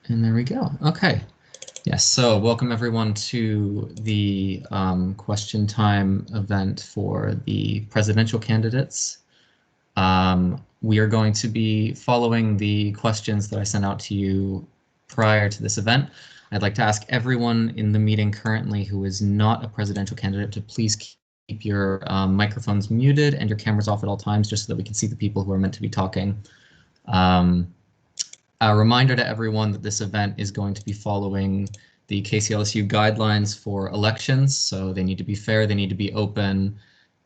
And there we go. Okay. Yes, so welcome everyone to the question time event for the presidential candidates. We are going to be following the questions that I sent out to you prior to this event. I'd like to ask everyone in the meeting currently who is not a presidential candidate to please keep your microphones muted and your cameras off at all times, just so that we can see the people who are meant to be talking. A reminder to everyone that this event is going to be following the KCLSU guidelines for elections, so they need to be fair, they need to be open,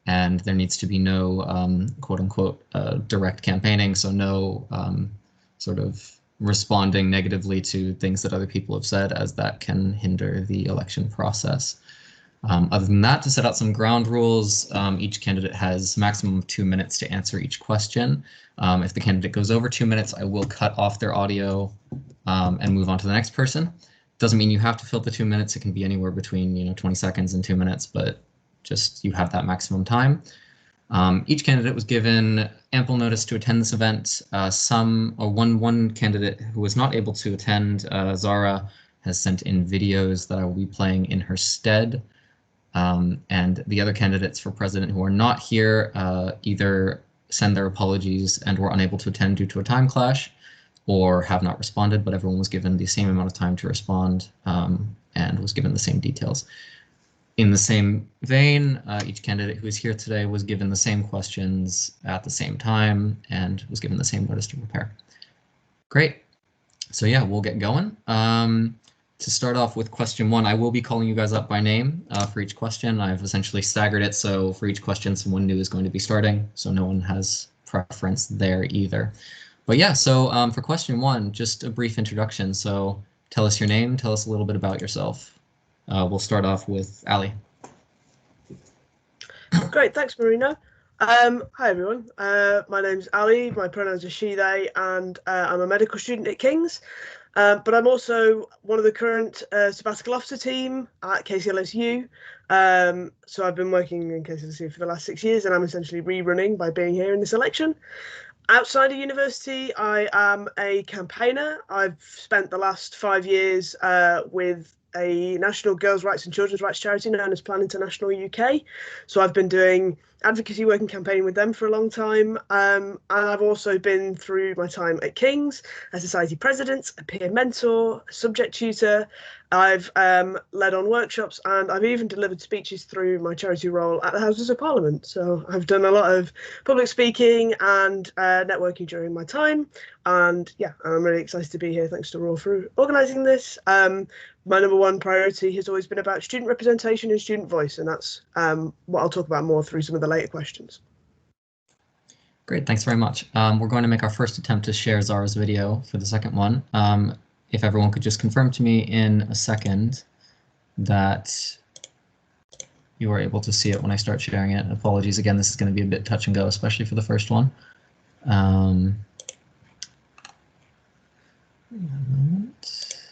and there needs to be no quote-unquote direct campaigning, so no sort of responding negatively to things that other people have said, as that can hinder the election process. Other than that, to set out some ground rules, each candidate has maximum of 2 minutes to answer each question. If the candidate goes over 2 minutes, I will cut off their audio and move on to the next person. Doesn't mean you have to fill the 2 minutes. It can be anywhere between 20 seconds and 2 minutes, but just you have that maximum time. Each candidate was given ample notice to attend this event. One candidate who was not able to attend, Zara, has sent in videos that I will be playing in her stead. And the other candidates for president who are not here either send their apologies and were unable to attend due to a time clash, or have not responded, but everyone was given the same amount of time to respond and was given the same details. In the same vein, each candidate who is here today was given the same questions at the same time and was given the same notice to prepare. Great. So yeah, we'll get going. To start off with question 1, I will be calling you guys up by name for each question. I've essentially staggered it, so for each question, someone new is going to be starting, so no one has preference there either. But yeah, so for question 1, just a brief introduction. So tell us your name, tell us a little bit about yourself. We'll start off with Ali. Great, thanks, Marino. Hi, everyone. My name's Ali. My pronouns are she, they, and I'm a medical student at King's. But I'm also one of the current sabbatical officer team at KCLSU. So I've been working in KCLSU for the last 6 years, and I'm essentially rerunning by being here in this election. Outside of university, I am a campaigner. I've spent the last 5 years with a national girls' rights and children's rights charity known as Plan International UK. So I've been doing advocacy work and campaigning with them for a long time. And I've also been through my time at King's, a society president, a peer mentor, a subject tutor. I've led on workshops, and I've even delivered speeches through my charity role at the Houses of Parliament. So I've done a lot of public speaking and networking during my time. And yeah, I'm really excited to be here. Thanks to Raw for organising this. My number one priority has always been about student representation and student voice, and that's what I'll talk about more through some of the later questions. Great, thanks very much. We're going to make our first attempt to share Zara's video for the second one. If everyone could just confirm to me in a second that you are able to see it when I start sharing it. Apologies again, this is going to be a bit touch and go, especially for the first one. Wait a moment.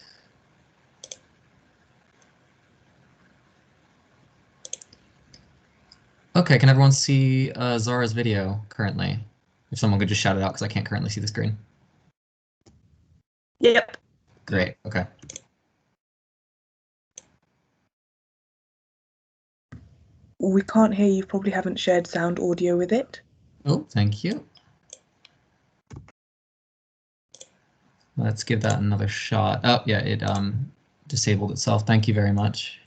Okay, can everyone see Zara's video currently? If someone could just shout it out, because I can't currently see the screen. Yep. Great, okay. We can't hear you, probably haven't shared sound audio with it. Oh, thank you. Let's give that another shot. Oh, yeah, it disabled itself. Thank you very much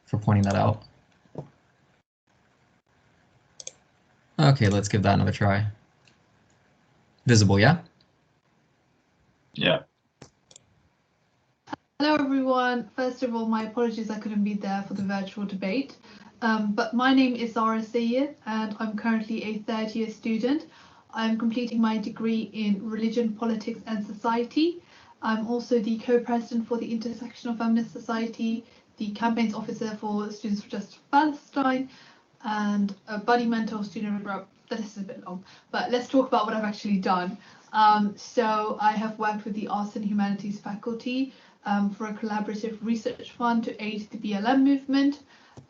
for pointing that out. Okay, let's give that another try. Visible, yeah? Yeah. Hello everyone. First of all, my apologies I couldn't be there for the virtual debate. But my name is Zara Sayed and I'm currently a third-year student. I'm completing my degree in Religion, Politics and Society. I'm also the co-president for the Intersectional Feminist Society, the campaigns officer for Students for Justice for Palestine, and a buddy mentor student rep. This is a bit long, but let's talk about what I've actually done. So I have worked with the Arts and Humanities faculty for a collaborative research fund to aid the BLM movement.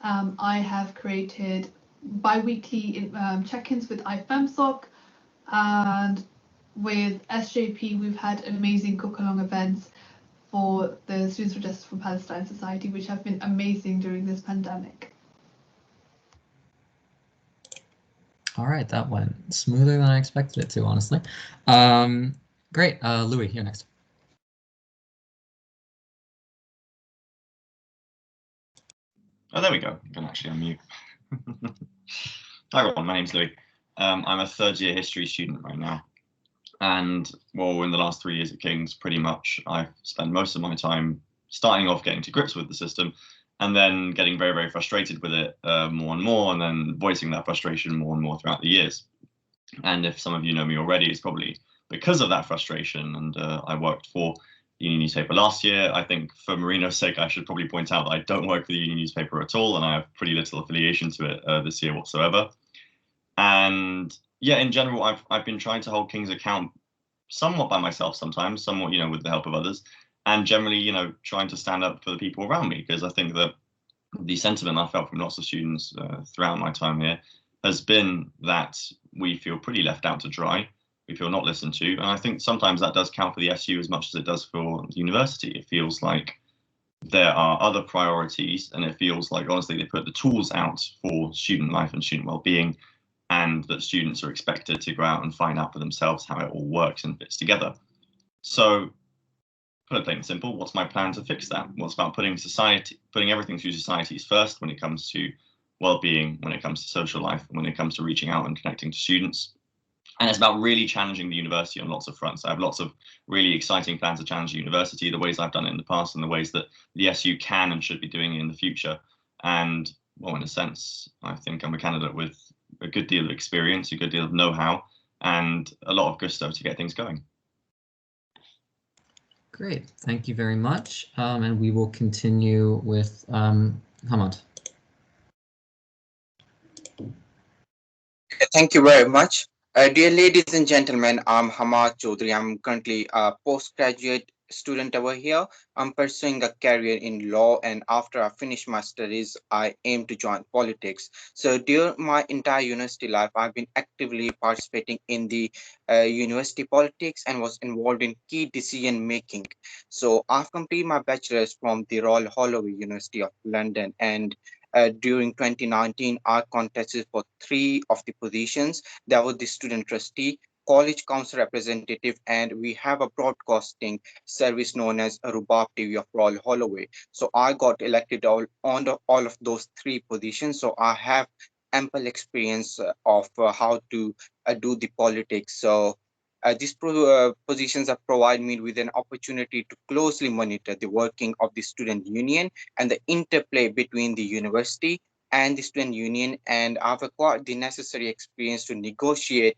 I have created bi-weekly check-ins with IFEMSOC, and with SJP we've had amazing cook-along events for the Students for Justice for Palestine Society, which have been amazing during this pandemic. All right, that went smoother than I expected it to, honestly. Great, Louis, you're next. Oh, there we go. I can actually unmute. Hi everyone, my name's Louis. I'm a third year history student right now. And well, in the last 3 years at King's, pretty much I've spent most of my time starting off getting to grips with the system and then getting very, very frustrated with it more and more, and then voicing that frustration more and more throughout the years. And if some of you know me already, it's probably because of that frustration. And I worked for the Union newspaper last year. I think for Marino's sake, I should probably point out that I don't work for the Union newspaper at all, and I have pretty little affiliation to it this year whatsoever. And yeah, in general, I've been trying to hold King's account somewhat by myself sometimes, somewhat, with the help of others, and generally, trying to stand up for the people around me, because I think that the sentiment I felt from lots of students throughout my time here has been that we feel pretty left out to dry. We feel not listened to. And I think sometimes that does count for the SU as much as it does for the university. It feels like there are other priorities, and it feels like, honestly, they put the tools out for student life and student well-being, and that students are expected to go out and find out for themselves how it all works and fits together. So, put it plain and simple, what's my plan to fix that? What's about putting everything through societies first when it comes to well-being, when it comes to social life, when it comes to reaching out and connecting to students. And it's about really challenging the university on lots of fronts. I have lots of really exciting plans to challenge the university, the ways I've done it in the past and the ways that the SU can and should be doing it in the future. And well, in a sense, I think I'm a candidate with a good deal of experience, a good deal of know-how, and a lot of gusto to get things going. Great, thank you very much. And we will continue with Hamad. Thank you very much. Dear ladies and gentlemen, I'm Hamad Chaudhary. I'm currently a postgraduate student over here. I'm pursuing a career in law, and after I finish my studies, I aim to join politics. So during my entire university life, I've been actively participating in the university politics and was involved in key decision making. So I've completed my bachelor's from the Royal Holloway University of London, and during 2019, I contested for 3 of the positions. That was the student trustee, college council representative, and we have a broadcasting service known as Rubab TV of Royal Holloway. So I got elected on all of those 3 positions. So I have ample experience of how to do the politics. So these positions have provided me with an opportunity to closely monitor the working of the student union and the interplay between the university and the student union, and I've acquired the necessary experience to negotiate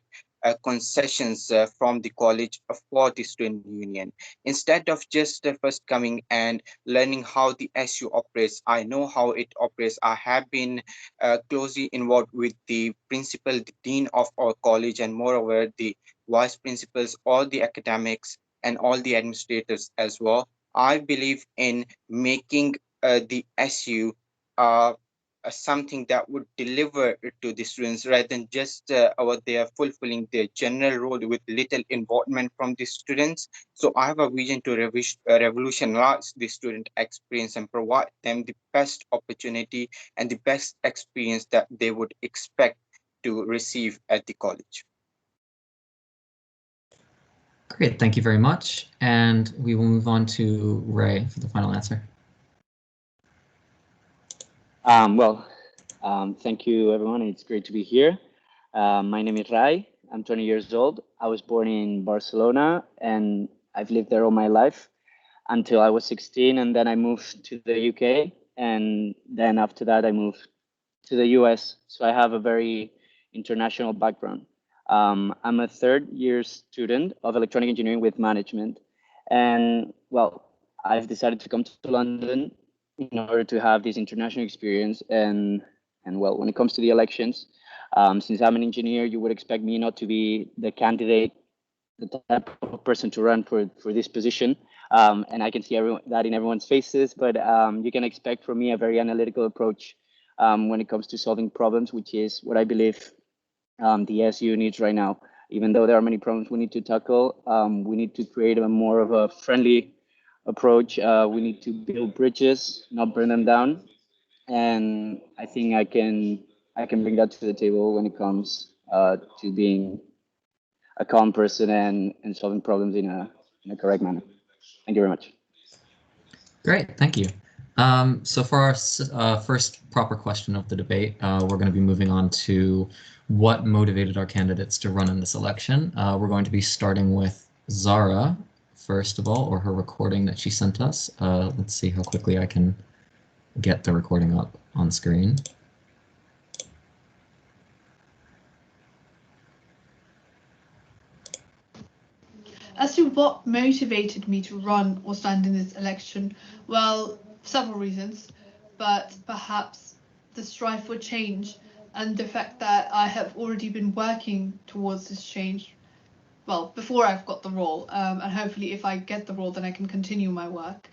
concessions from the college for the student union. Instead of just first coming and learning how the SU operates, I know how it operates. I have been closely involved with the principal, the dean of our college, and moreover, the vice principals, all the academics, and all the administrators as well. I believe in making the SU something that would deliver to the students rather than just out there fulfilling their general role with little involvement from the students. So I have a vision to revolutionize the student experience and provide them the best opportunity and the best experience that they would expect to receive at the college. Great, thank you very much. And we will move on to Ray for the final answer. Thank you, everyone. It's great to be here. My name is Rai. I'm 20 years old. I was born in Barcelona, and I've lived there all my life until I was 16, and then I moved to the UK, and then after that I moved to the US. So I have a very international background. I'm a third year student of electronic engineering with management, and well, I've decided to come to London in order to have this international experience. And well, when it comes to the elections, since I'm an engineer, you would expect me not to be the candidate, the type of person to run for this position. And I can see that in everyone's faces, but you can expect from me a very analytical approach when it comes to solving problems, which is what I believe the SU needs right now. Even though there are many problems we need to tackle, we need to create a more of a friendly approach. We need to build bridges, not burn them down. And I think I can bring that to the table when it comes to being a calm person and solving problems in a correct manner. Thank you very much. Great, thank you. So for our first proper question of the debate, we're going to be moving on to what motivated our candidates to run in this election. We're going to be starting with Zara, first of all, or her recording that she sent us. Let's see how quickly I can get the recording up on screen. As to what motivated me to run or stand in this election, well, several reasons, but perhaps the strive for change and the fact that I have already been working towards this change, well, before I've got the role, and hopefully if I get the role, then I can continue my work.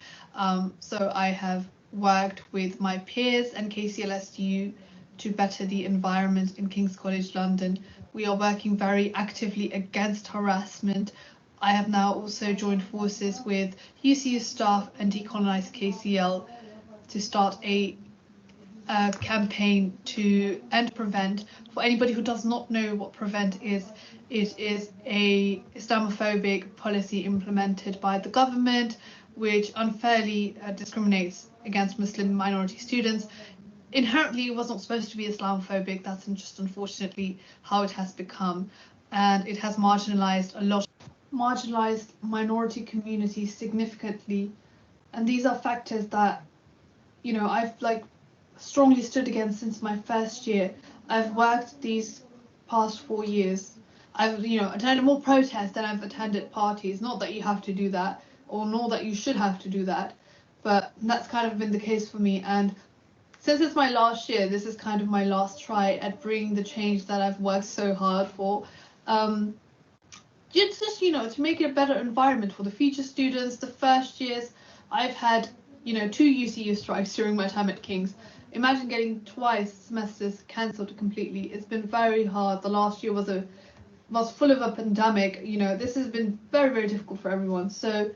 So I have worked with my peers and KCLSU to better the environment in King's College London. We are working very actively against harassment. I have now also joined forces with UCU staff and Decolonise KCL to start a campaign to end Prevent. For anybody who does not know what Prevent is, it is a Islamophobic policy implemented by the government, which unfairly discriminates against Muslim minority students. Inherently, it was not supposed to be Islamophobic. That's just unfortunately how it has become, and it has marginalized minority communities significantly. And these are factors that, you know, I've strongly stood against since my first year. I've worked these past 4 years. I've, attended more protests than I've attended parties. Not that you have to do that, or nor that you should have to do that, but that's kind of been the case for me. And since it's my last year, this is kind of my last try at bringing the change that I've worked so hard for. Just to make it a better environment for the future students, the first years. I've had 2 UCU strikes during my time at King's. Imagine getting twice semesters cancelled completely. It's been very hard. The last year was full of a pandemic. This has been very, very difficult for everyone. So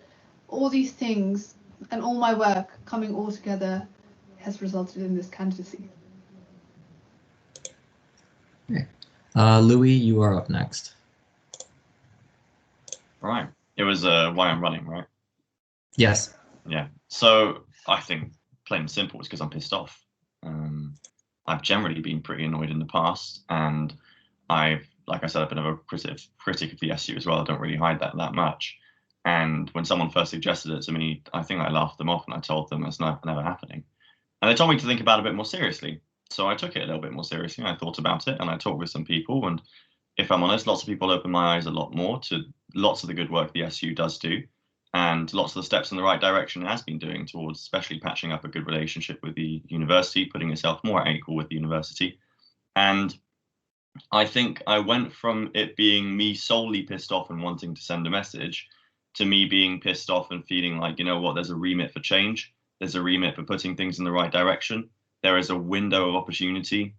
all these things and all my work coming all together has resulted in this candidacy. Okay. Louis, you are up next. Right. It was why I'm running, right? Yes. Yeah. So I think plain and simple, it's because I'm pissed off. I've generally been pretty annoyed in the past, and like I said, I've been a critic of the SU as well. I don't really hide that much. And when someone first suggested it to me, I think I laughed them off and I told them it's never happening. And they told me to think about it a bit more seriously. So I took it a little bit more seriously. I thought about it and I talked with some people. And if I'm honest, lots of people opened my eyes a lot more to lots of the good work the SU does do, and lots of the steps in the right direction it has been doing towards especially patching up a good relationship with the university, putting itself more at equal with the university. And I think I went from it being me solely pissed off and wanting to send a message to me being pissed off and feeling like, there's a remit for change. There's a remit for putting things in the right direction. There is a window of opportunity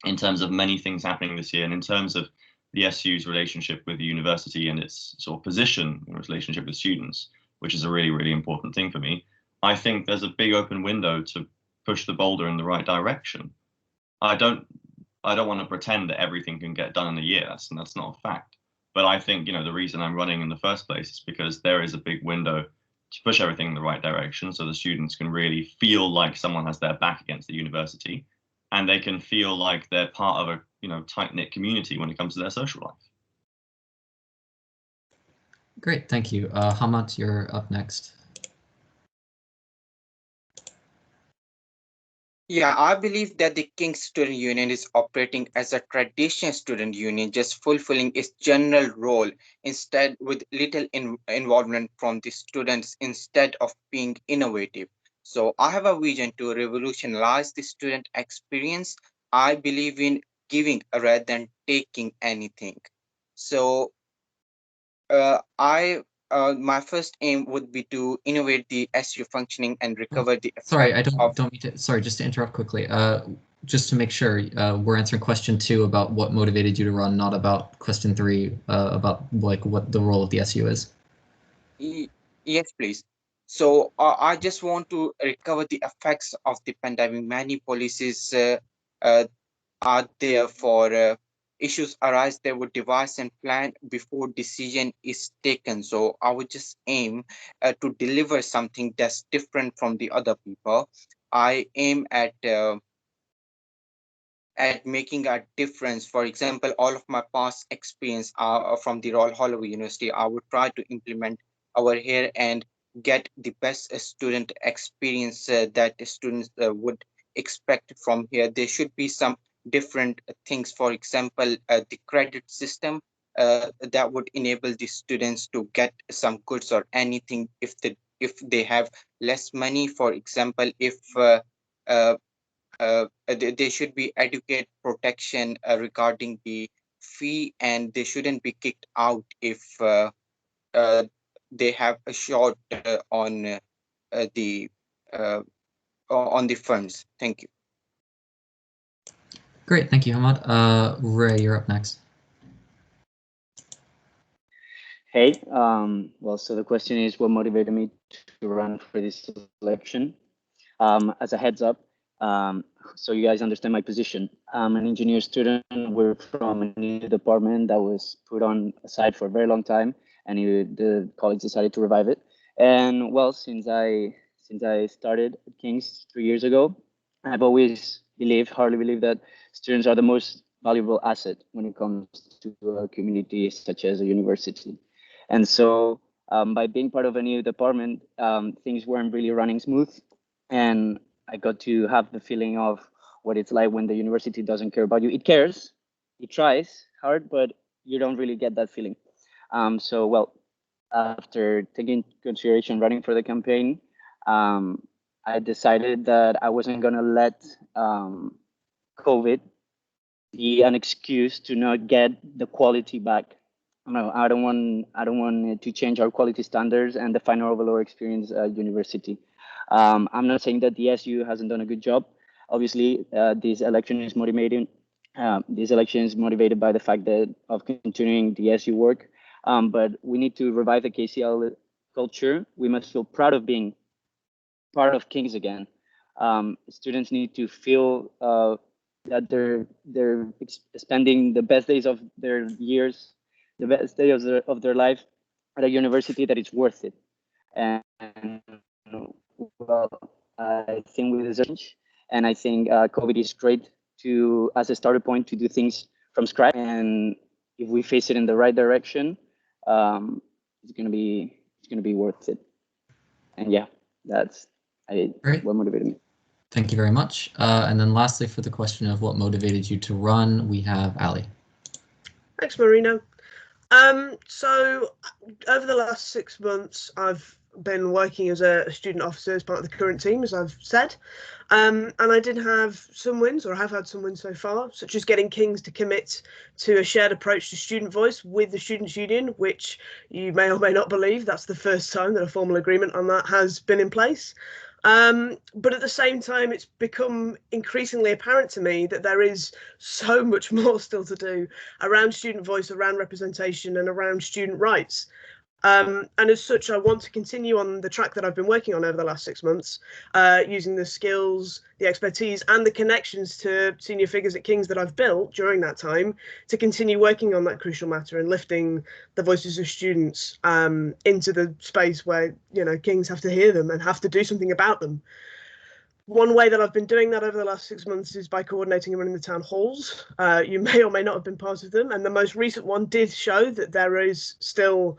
in terms of many things happening this year, and in terms of the SU's relationship with the university and its sort of position in relationship with students, which is a really, really important thing for me. I think there's a big open window to push the boulder in the right direction. I don't want to pretend that everything can get done in a year. That's not a fact. But I think, the reason I'm running in the first place is because there is a big window to push everything in the right direction, so the students can really feel like someone has their back against the university, and they can feel like they're part of a tight-knit community when it comes to their social life. Great, thank you. Hamad, you're up next. Yeah, I believe that the King's Student Union is operating as a traditional student union, just fulfilling its general role instead with little involvement from the students instead of being innovative. So I have a vision to revolutionize the student experience. I believe in giving rather than taking anything. So my first aim would be to innovate the SU functioning and recover the Sorry, I effects don't mean to. Sorry, just to interrupt quickly. Just to make sure, we're answering question 2 about what motivated you to run, not about question 3 about what the role of the SU is. Yes, please. So I just want to recover the effects of the pandemic. Many policies uh, are there for issues arise. They would devise and plan before decision is taken. So I would just aim to deliver something that's different from the other people. I aim at making a difference. For example, all of my past experience are from the Royal Holloway University. I would try to implement over here and get the best student experience that the students would expect from here. There should be some different things. For example, the credit system that would enable the students to get some goods or anything if they have less money. For example, if uh, there should be adequate protection regarding the fee, and they shouldn't be kicked out if uh, they have a short the uh, on the funds. Thank you. Great, thank you, Hamad. Ray, you're up next. Hey, well, so the question is what motivated me to run for this election? As a heads up, so you guys understand my position. I'm an engineer student. We're from a new department that was put on aside for a very long time, and the college decided to revive it. And well, since I started at King's 3 years ago, I've always hardly believed that students are the most valuable asset when it comes to a community such as a university. And so by being part of a new department, things weren't really running smooth. And I got to have the feeling of what it's like when the university doesn't care about you. It cares, it tries hard, but you don't really get that feeling. So, well, after taking consideration running for the campaign, I decided that I wasn't going to let COVID be an excuse to not get the quality back. No, I don't want it to change our quality standards and define our overall experience at university. I'm not saying that the SU hasn't done a good job. Obviously, this election is motivating. This election is motivated by the fact that of continuing the SU work. But we need to revive the KCL culture. We must feel proud of being part of Kings again. Students need to feel that they're spending the best days of their years, the best day of their life at a university that it's worth it. And well, I think we deserve change, and I think COVID is great as a starter point to do things from scratch. And if we face it in the right direction, it's gonna be worth it. And yeah, that's what motivated me. Thank you very much. And then lastly, for the question of what motivated you to run, we have Ali. Thanks, Marino. So over the last 6 months, I've been working as a student officer as part of the current team, as I've said. And I did have some wins, or have had some wins so far, such as getting Kings to commit to a shared approach to student voice with the Students' Union, which you may or may not believe, that's the first time that a formal agreement on that has been in place. But at the same time, it's become increasingly apparent to me that there is so much more still to do around student voice, around representation, and around student rights. And as such, I want to continue on the track that I've been working on over the last 6 months, using the skills, the expertise, and the connections to senior figures at King's that I've built during that time to continue working on that crucial matter and lifting the voices of students into the space where, you know, King's have to hear them and have to do something about them. One way that I've been doing that over the last 6 months is by coordinating and running the town halls. You may or may not have been part of them, and the most recent one did show that there is still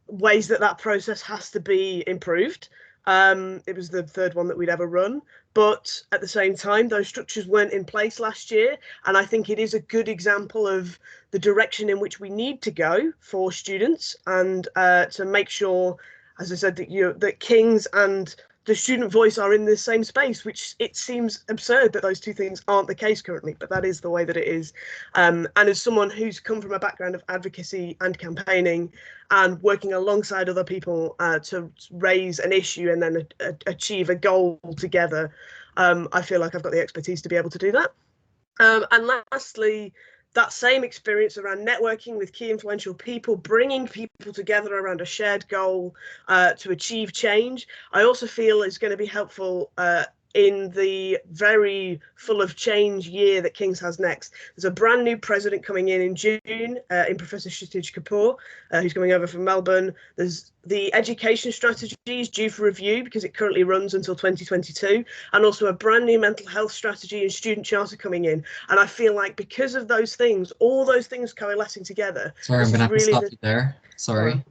ways that process has to be improved. It was the third one that we'd ever run, but at the same time, those structures weren't in place last year, and I think it is a good example of the direction in which we need to go for students, and to make sure, as I said, that Kings and the student voice are in the same space, which it seems absurd that those two things aren't the case currently, but that is the way that it is. And as someone who's come from a background of advocacy and campaigning and working alongside other people to raise an issue and then achieve a goal together, I feel like I've got the expertise to be able to do that. And lastly, that same experience around networking with key influential people, bringing people together around a shared goal to achieve change, I also feel is going to be helpful in the very full of change year that King's has next. There's a brand new president coming in June in Professor Kshitij Kapoor, who's coming over from Melbourne. There's the education strategy is due for review because it currently runs until 2022, and also a brand new mental health strategy and student charter coming in. And I feel like because of those things, all those things coalescing together. Sorry, I'm going to have to stop you there. Sorry.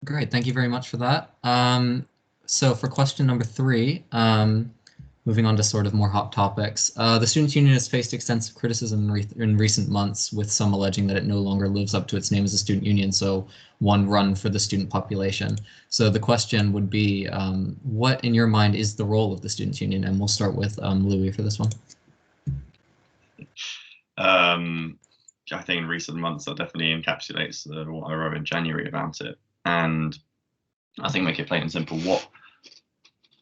Great, thank you very much for that. So for question number 3, moving on to sort of more hot topics, the Students' Union has faced extensive criticism in recent months, with some alleging that it no longer lives up to its name as a student union, so one run for the student population. So the question would be, what in your mind is the role of the Students' Union? And we'll start with Louis for this one. I think in recent months that definitely encapsulates what I wrote in January about it. And I think make it plain and simple. What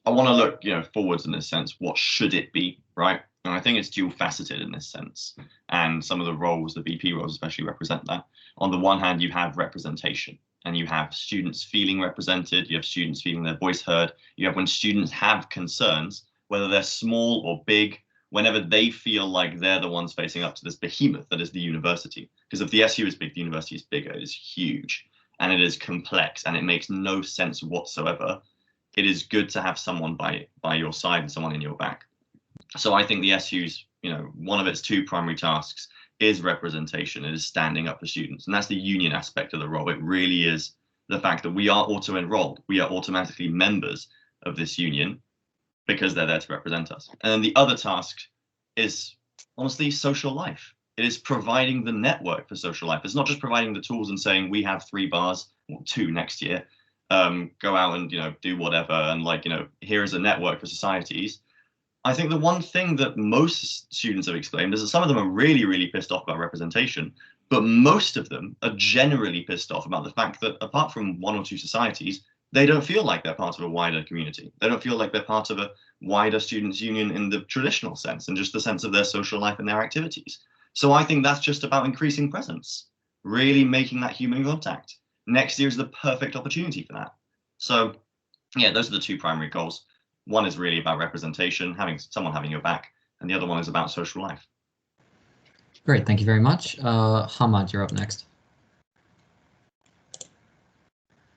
I want to look, forwards in this sense. What should it be, right? And I think it's dual faceted in this sense. And some of the roles, the VP roles especially, represent that. On the one hand, you have representation, and you have students feeling represented. You have students feeling their voice heard. You have when students have concerns, whether they're small or big, whenever they feel like they're the ones facing up to this behemoth that is the university. Because if the SU is big, the university is bigger. It is huge. And it is complex, and it makes no sense whatsoever. It is good to have someone by your side and someone in your back. So I think the SU's, one of its 2 primary tasks is representation. It is standing up for students, and that's the union aspect of the role. It really is the fact that we are auto-enrolled. We are automatically members of this union because they're there to represent us. And then the other task is honestly social life. It is providing the network for social life. It's not just providing the tools and saying we have 3 bars, or 2 next year, go out and do whatever, and here is a network for societies. I think the one thing that most students have explained is that some of them are really, really pissed off about representation, but most of them are generally pissed off about the fact that apart from 1 or 2 societies, they don't feel like they're part of a wider community. They don't feel like they're part of a wider students' union in the traditional sense, and just the sense of their social life and their activities. So I think that's just about increasing presence, really making that human contact. Next year is the perfect opportunity for that. So yeah, those are the 2 primary goals. One is really about representation, having someone having your back, and the other one is about social life. Great, thank you very much. Hamad, you're up next.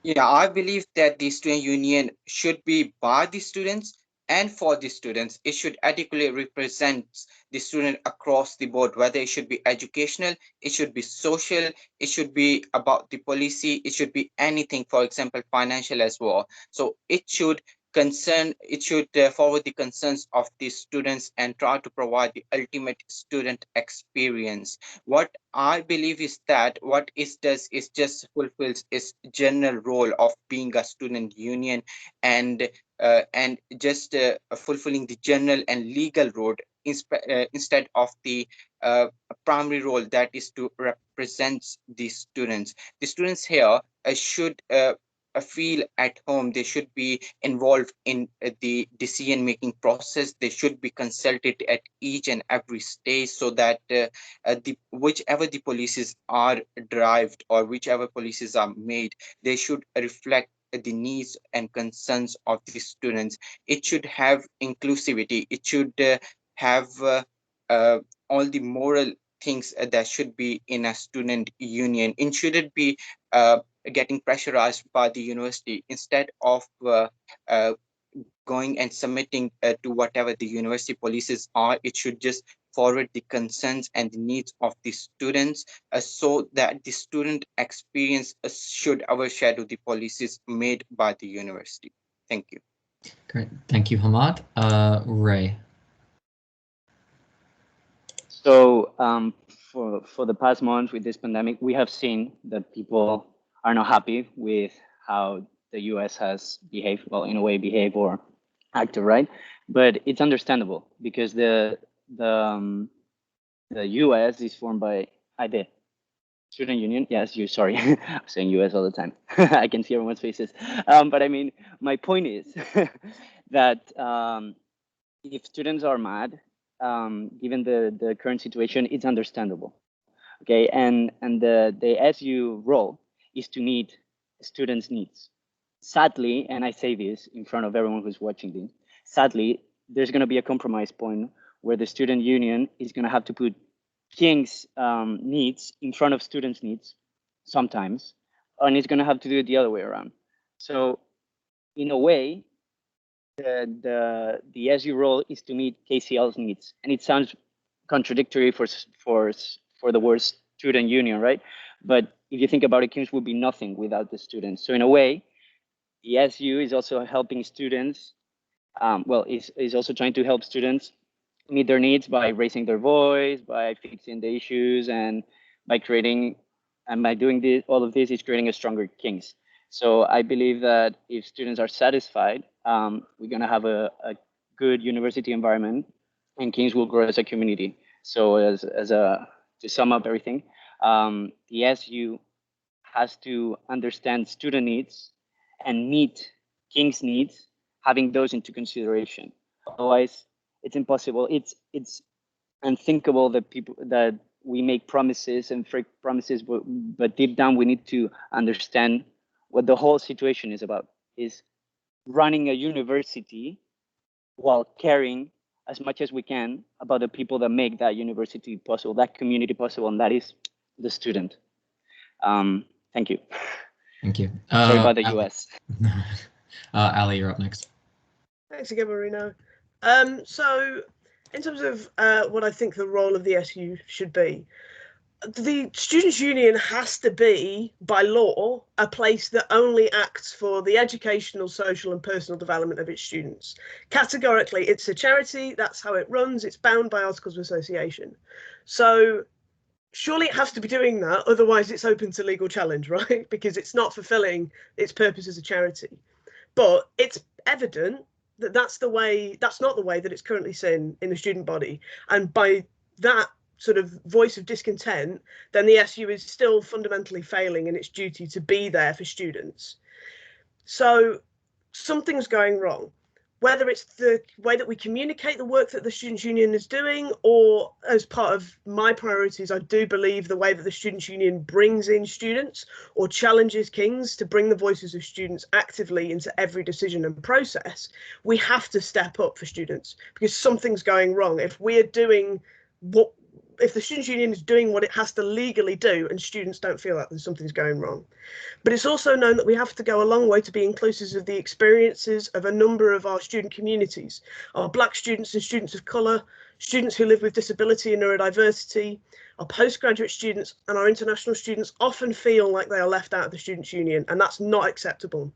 Yeah, I believe that the student union should be by the students and for the students. It should adequately represent the student across the board, whether it should be educational, it should be social, it should be about the policy, it should be anything, for example, financial as well. So it should forward the concerns of the students and try to provide the ultimate student experience. What I believe is that what it does is just fulfills its general role of being a student union, and just fulfilling the general and legal role instead of the primary role, that is to represent the students. The students here should feel at home. They should be involved in the decision making process. They should be consulted at each and every stage, so that whichever the policies are derived or whichever policies are made, they should reflect the needs and concerns of the students. It should have inclusivity. It should have all the moral things that should be in a student union. It shouldn't be getting pressurized by the university. Instead of going and submitting to whatever the university policies are, it should just forward the concerns and the needs of the students, so that the student experience should overshadow the policies made by the university. Thank you. Great, thank you, Hamad. Ray. So for the past month with this pandemic, we have seen that people are not happy with how the US has behaved, well, in a way behaved or acted, right? But it's understandable because the US is formed by the student union. Yes, sorry, I'm saying US all the time. I can see everyone's faces. But I mean, my point is that if students are mad, given the current situation, it's understandable. Okay, and the SU role is to meet students' needs. Sadly, and I say this in front of everyone who's watching this, sadly, there's going to be a compromise point where the student union is going to have to put King's needs in front of students' needs sometimes, and it's going to have to do it the other way around. So, in a way, the SU role is to meet KCL's needs, and it sounds contradictory for the word student union, right? But if you think about it, King's would be nothing without the students. So in a way, the SU is also helping students. Is also trying to help students meet their needs by raising their voice, by fixing the issues, and by creating, and by doing this, all of this is creating a stronger King's. So I believe that if students are satisfied, we're gonna have a good university environment, and King's will grow as a community. So to sum up everything, the SU has to understand student needs and meet King's needs, having those into consideration. Otherwise, it's impossible. It's unthinkable that we make promises and fake promises, but deep down we need to understand what the whole situation is about. Is running a university while caring as much as we can about the people that make that university possible, that community possible, and that is the student. Thank you. Thank you. Sorry about the US. Ali, you're up next. Thanks again, Marino. So, in terms of what I think the role of the SU should be, the Students' Union has to be, by law, a place that only acts for the educational, social, and personal development of its students. Categorically, it's a charity. That's how it runs. It's bound by Articles of Association. So, surely it has to be doing that. Otherwise, it's open to legal challenge, right? Because it's not fulfilling its purpose as a charity. But it's evident that that's not the way that it's currently seen in the student body. And by that sort of voice of discontent, then the SU is still fundamentally failing in its duty to be there for students. So something's going wrong, whether it's the way that we communicate the work that the Students' Union is doing, or as part of my priorities, I do believe the way that the Students' Union brings in students or challenges King's to bring the voices of students actively into every decision and process. We have to step up for students because something's going wrong. If the Students' Union is doing what it has to legally do and students don't feel like something's going wrong. But it's also known that we have to go a long way to be inclusive of the experiences of a number of our student communities, our Black students and students of colour, students who live with disability and neurodiversity, our postgraduate students and our international students often feel like they are left out of the Students' Union, and that's not acceptable.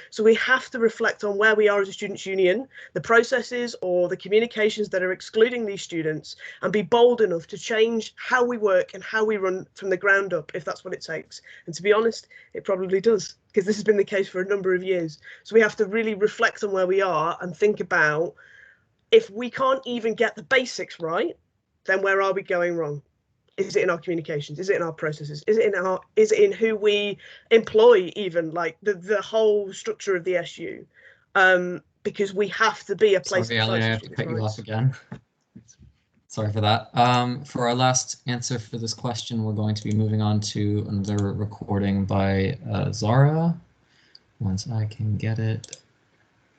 So we have to reflect on where we are as a Students' Union, the processes or the communications that are excluding these students, and be bold enough to change how we work and how we run from the ground up, if that's what it takes. And to be honest, it probably does, because this has been the case for a number of years. So we have to really reflect on where we are and think about, if we can't even get the basics right, then where are we going wrong? Is it in our communications? Is it in our processes? Is it in who we employ, even like the whole structure of the SU? Because we have to be a place. Sorry, Ali, I have to cut you off again. Sorry for that. For our last answer for this question, we're going to be moving on to another recording by Zara. Once I can get it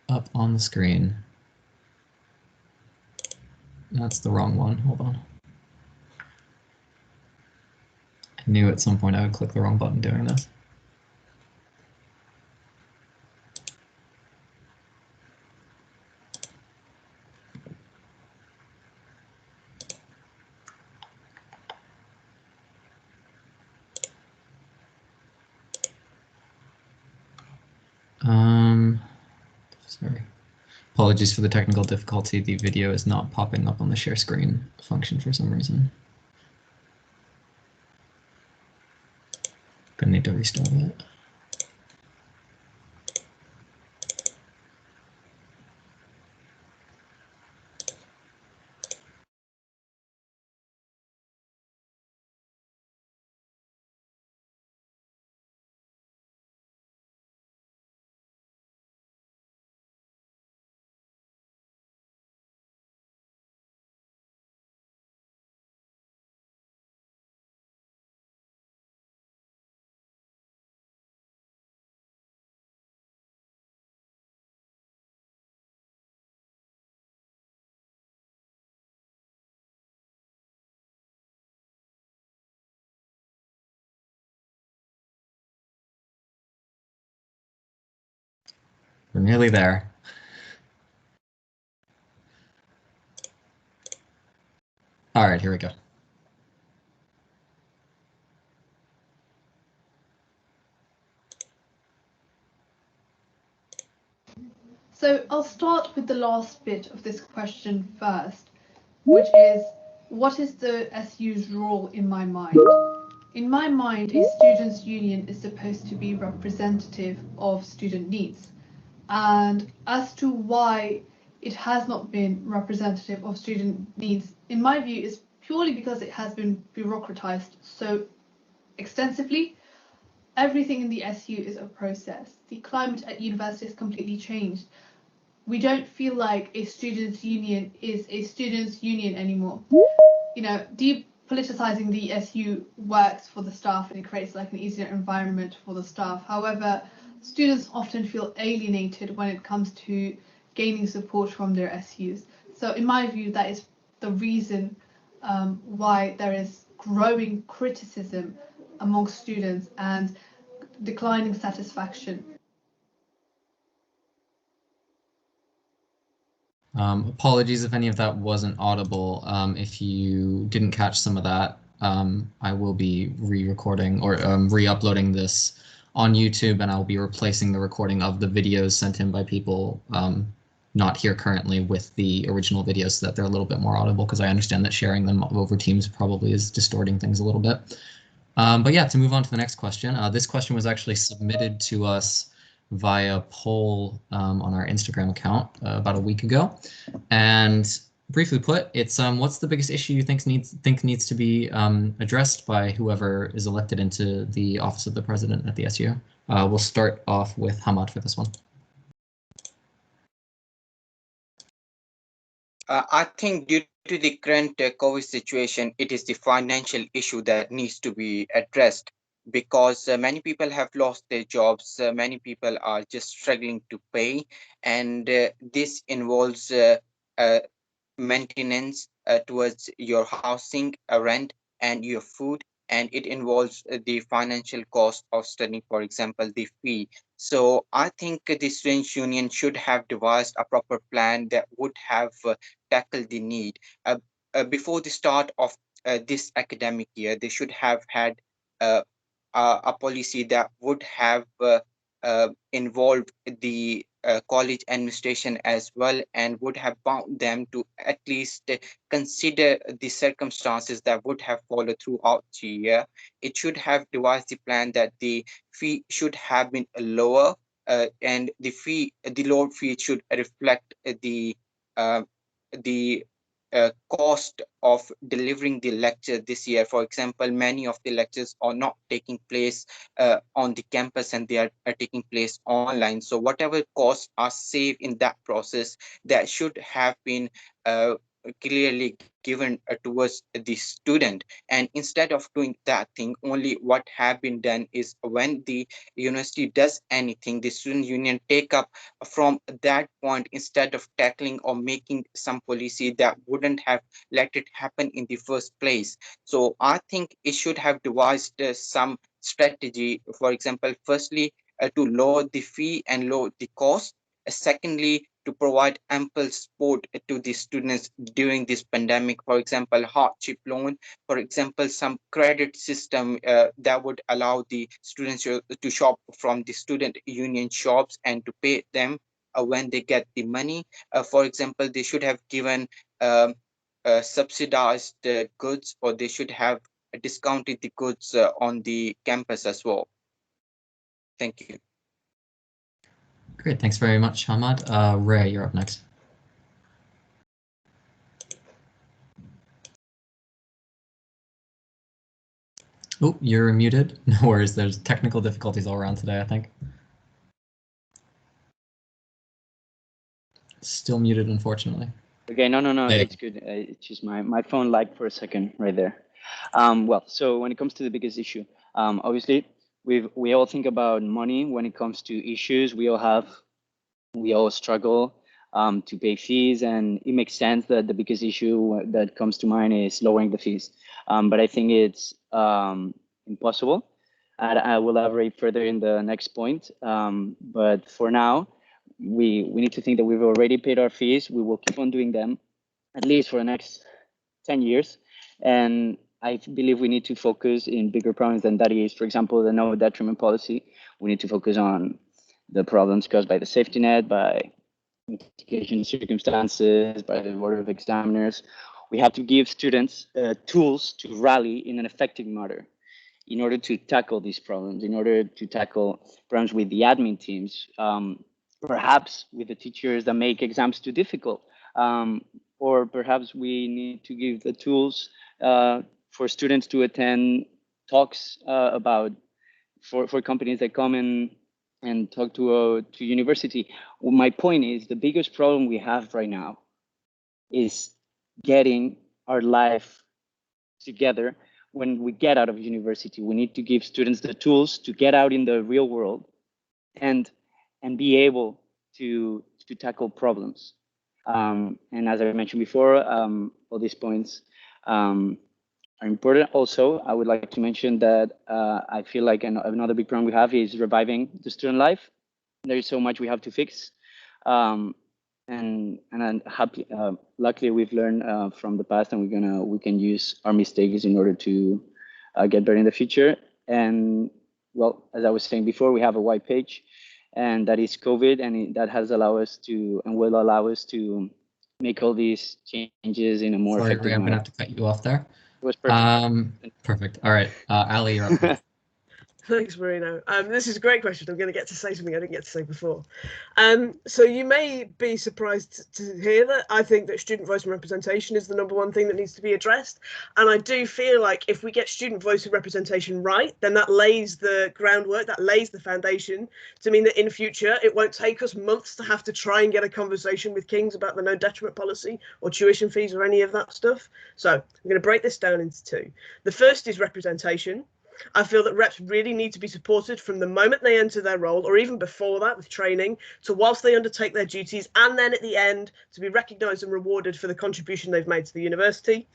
up on the screen. That's the wrong one. Hold on. I knew at some point I would click the wrong button doing this. Sorry. Apologies for the technical difficulty. The video is not popping up on the share screen function for some reason. Gonna need to restart it. We're nearly there. All right, here we go. So I'll start with the last bit of this question first, which is, what is the SU's role in my mind? In my mind, a students' union is supposed to be representative of student needs. And as to why it has not been representative of student needs, in my view, is purely because it has been bureaucratized so extensively. Everything in the SU is a process. The climate at university has completely changed. We don't feel like a students' union is a students' union anymore. You know, depoliticizing the SU works for the staff and it creates like an easier environment for the staff. However, students often feel alienated when it comes to gaining support from their SUs. So in my view, that is the reason why there is growing criticism amongst students and declining satisfaction. Apologies if any of that wasn't audible. If you didn't catch some of that, I will be re-recording or re-uploading this on YouTube, and I'll be replacing the recording of the videos sent in by people not here currently with the original videos so that they're a little bit more audible, because I understand that sharing them over Teams probably is distorting things a little bit. But yeah, to move on to the next question. This question was actually submitted to us via poll on our Instagram account about a week ago. And briefly put, it's what's the biggest issue you think needs to be addressed by whoever is elected into the office of the president at the SU? We'll start off with Hamad for this one. I think due to the current COVID situation, it is the financial issue that needs to be addressed, because many people have lost their jobs. Many people are just struggling to pay, and this involves maintenance towards your housing, rent, and your food, and it involves the financial cost of studying, for example, the fee. So I think the students' union should have devised a proper plan that would have tackled the need. Before the start of this academic year, they should have had uh, a policy that would have involved the college administration as well, and would have bound them to at least consider the circumstances that would have followed throughout the year. It should have devised the plan that the fee should have been lower, and the lower fee should reflect uh, the cost of delivering the lecture this year. For example, many of the lectures are not taking place on the campus, and they are taking place online. So whatever costs are saved in that process, that should have been clearly given towards the student. And instead of doing that thing, only what have been done is, when the university does anything, the student union take up from that point, instead of tackling or making some policy that wouldn't have let it happen in the first place. So I think it should have devised some strategy. For example, firstly, to lower the fee and lower the cost. Secondly, to provide ample support to the students during this pandemic. For example, hardship loan. For example, some credit system that would allow the students to shop from the student union shops and to pay them when they get the money. For example, they should have given subsidized goods, or they should have discounted the goods on the campus as well. Thank you. Great, thanks very much, Hamad. Ray, you're up next. Oh, you're muted. No worries, there's technical difficulties all around today, I think. Still muted, unfortunately. Okay, no, Hey. it's good. It's just my phone lagged for a second right there. Well, so when it comes to the biggest issue, obviously we all think about money when it comes to issues. We all struggle to pay fees, and it makes sense that the biggest issue that comes to mind is lowering the fees. But I think it's impossible. And I will elaborate further in the next point. But for now, we need to think that we've already paid our fees. We will keep on doing them, at least for the next 10 years. And I believe we need to focus in bigger problems than that is, for example, the no detriment policy. We need to focus on the problems caused by the safety net, by mitigation circumstances, by the board of examiners. We have to give students tools to rally in an effective manner in order to tackle these problems, in order to tackle problems with the admin teams, perhaps with the teachers that make exams too difficult, or perhaps we need to give the tools for students to attend talks about for companies that come and talk to university. Well, my point is the biggest problem we have right now is getting our life together. When we get out of university, we need to give students the tools to get out in the real world and be able to tackle problems. And as I mentioned before, all these points are important. Also, I would like to mention that I feel like another big problem we have is reviving the student life. There is so much we have to fix. And I'm happy. Luckily, we've learned from the past, and we can use our mistakes in order to get better in the future. And well, as I was saying before, we have a white page, and that is COVID, and that has allowed us to and will allow us to make all these changes in a more effective Sorry, I'm manner. gonna have to cut you off there. It was perfect. Perfect. All right, Ali, you're up. Thanks, Marino. This is a great question. I'm going to get to say something I didn't get to say before. So you may be surprised to hear that I think that student voice and representation is the #1 thing that needs to be addressed. And I do feel like if we get student voice and representation right, then that lays the groundwork, that lays the foundation to mean that in future, it won't take us months to have to try and get a conversation with King's about the no detriment policy or tuition fees or any of that stuff. So I'm going to break this down into two. The first is representation. I feel that reps really need to be supported from the moment they enter their role, or even before that with training, to whilst they undertake their duties, and then at the end to be recognised and rewarded for the contribution they've made to the university.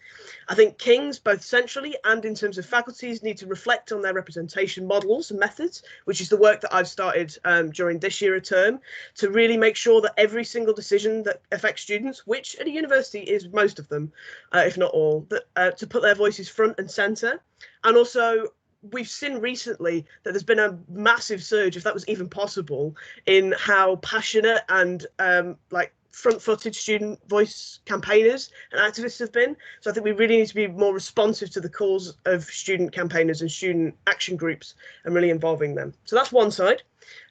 I think King's, both centrally and in terms of faculties, need to reflect on their representation models and methods, which is the work that I've started during this year of term, to really make sure that every single decision that affects students, which at a university is most of them, if not all, that to put their voices front and centre. And also, we've seen recently that there's been a massive surge, if that was even possible, in how passionate and like front-footed student voice campaigners and activists have been. So I think we really need to be more responsive to the calls of student campaigners and student action groups and really involving them. So that's one side.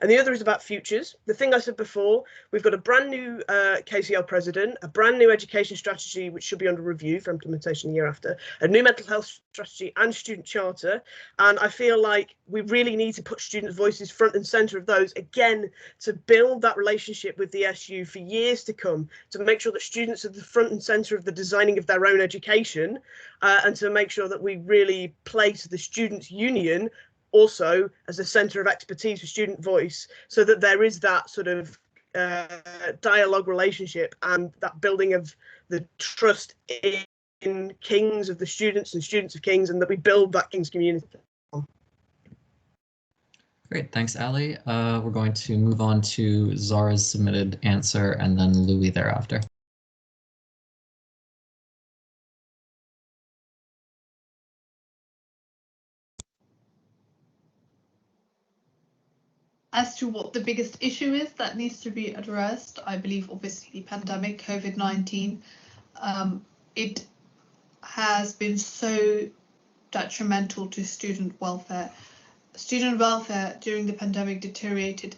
And the other is about futures. The thing I said before, we've got a brand new KCL president, a brand new education strategy, which should be under review for implementation the year after, a new mental health strategy and student charter. And I feel like we really need to put students' voices front and centre of those, again, to build that relationship with the SU for years to come, to make sure that students are the front and centre of the designing of their own education, and to make sure that we really place the students' union also as a centre of expertise for student voice, so that there is that sort of dialogue relationship and that building of the trust in King's of the students and students of King's, and that we build that King's community. Great, thanks, Ali. We're going to move on to Zara's submitted answer and then Louis thereafter. As to what the biggest issue is that needs to be addressed, I believe obviously the pandemic, COVID-19, it has been so detrimental to student welfare. Student welfare during the pandemic deteriorated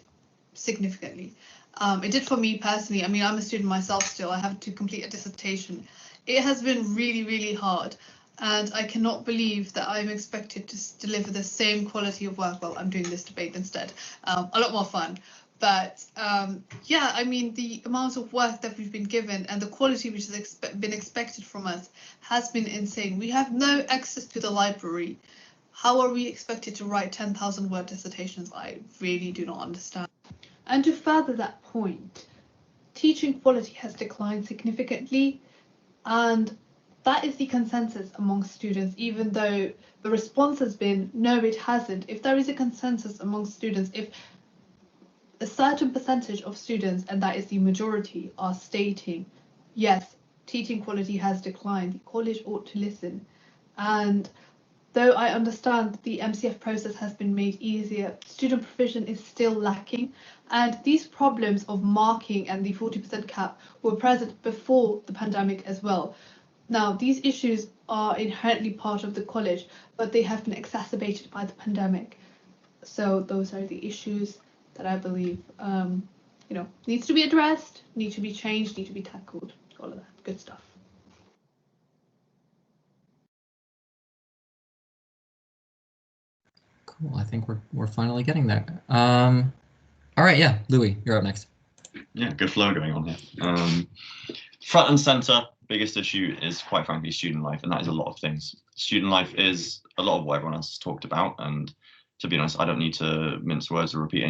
significantly. It did for me personally. I mean, I'm a student myself still. I have to complete a dissertation. It has been really, really hard. And I cannot believe that I'm expected to deliver the same quality of work. Well, I'm doing this debate instead. A lot more fun. But yeah, I mean, the amount of work that we've been given and the quality which has been expected from us has been insane. We have no access to the library. How are we expected to write 10,000 word dissertations? I really do not understand. And to further that point, teaching quality has declined significantly, and that is the consensus among students, even though the response has been, no, it hasn't. If there is a consensus among students, if a certain percentage of students, and that is the majority, are stating, yes, teaching quality has declined, the college ought to listen. And though I understand the MCF process has been made easier, student provision is still lacking, and these problems of marking and the 40% cap were present before the pandemic as well. Now, these issues are inherently part of the college, but they have been exacerbated by the pandemic. So those are the issues that I believe, needs to be addressed, need to be changed, need to be tackled, all of that good stuff. Cool. I think we're finally getting there. All right, yeah, Louis, you're up next. Yeah, good flow going on here. Front and center, biggest issue is quite frankly student life, and that is a lot of things. Student life is a lot of what everyone else has talked about, and to be honest, I don't need to mince words or repeat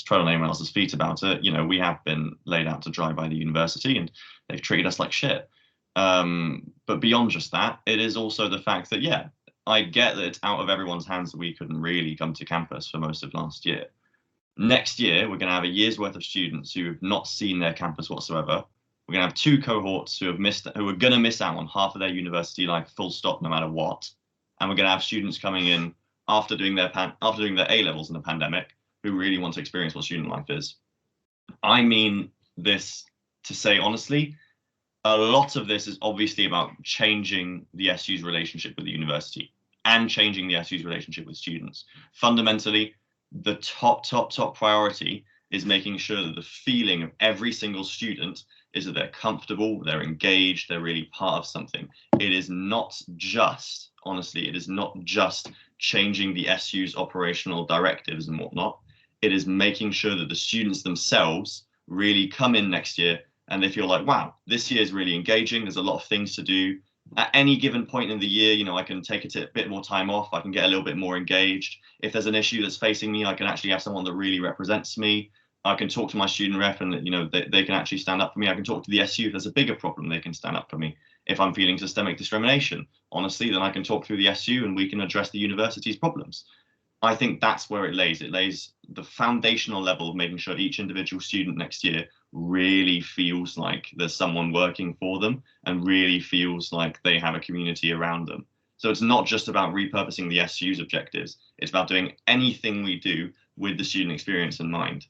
tread on anyone else's feet about it. You know, we have been laid out to dry by the university, and they've treated us like shit. But beyond just that, it is also the fact that, yeah, I get that it's out of everyone's hands that we couldn't really come to campus for most of last year. Next year, we're going to have a year's worth of students who have not seen their campus whatsoever. We're going to have 2 cohorts who are going to miss out on half of their university life, full stop, no matter what. And we're going to have students coming in after doing their A levels in the pandemic who really want to experience what student life is. I mean this to say honestly, a lot of this is obviously about changing the SU's relationship with the university and changing the SU's relationship with students. Fundamentally, the top priority is making sure that the feeling of every single student is that they're comfortable, they're engaged, they're really part of something. It is not just, honestly, it is not just changing the SU's operational directives and whatnot. It is making sure that the students themselves really come in next year and they feel like, wow, this year is really engaging. There's a lot of things to do. At any given point in the year, you know, I can take a bit more time off. I can get a little bit more engaged. If there's an issue that's facing me, I can actually have someone that really represents me. I can talk to my student rep and, you know, they can actually stand up for me. I can talk to the SU if there's a bigger problem, they can stand up for me. If I'm feeling systemic discrimination, honestly, then I can talk through the SU and we can address the university's problems. I think that's where it lays. It lays the foundational level of making sure each individual student next year really feels like there's someone working for them and really feels like they have a community around them. So it's not just about repurposing the SU's objectives. It's about doing anything we do with the student experience in mind.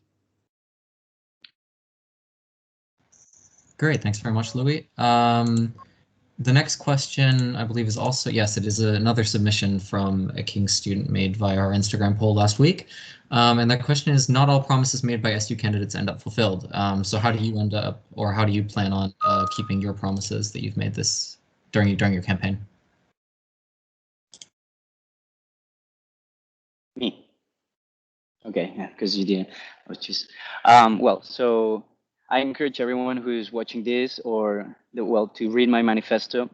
Great, thanks very much, Louis. The next question, I believe, is also, yes, it is another submission from a King's student made via our Instagram poll last week. And that question is, not all promises made by SU candidates end up fulfilled. So how do you end up, or how do you plan on keeping your promises that you've made this during your campaign? Me. Okay, yeah, because you didn't. I was just well. So I encourage everyone who is watching this to read my manifesto.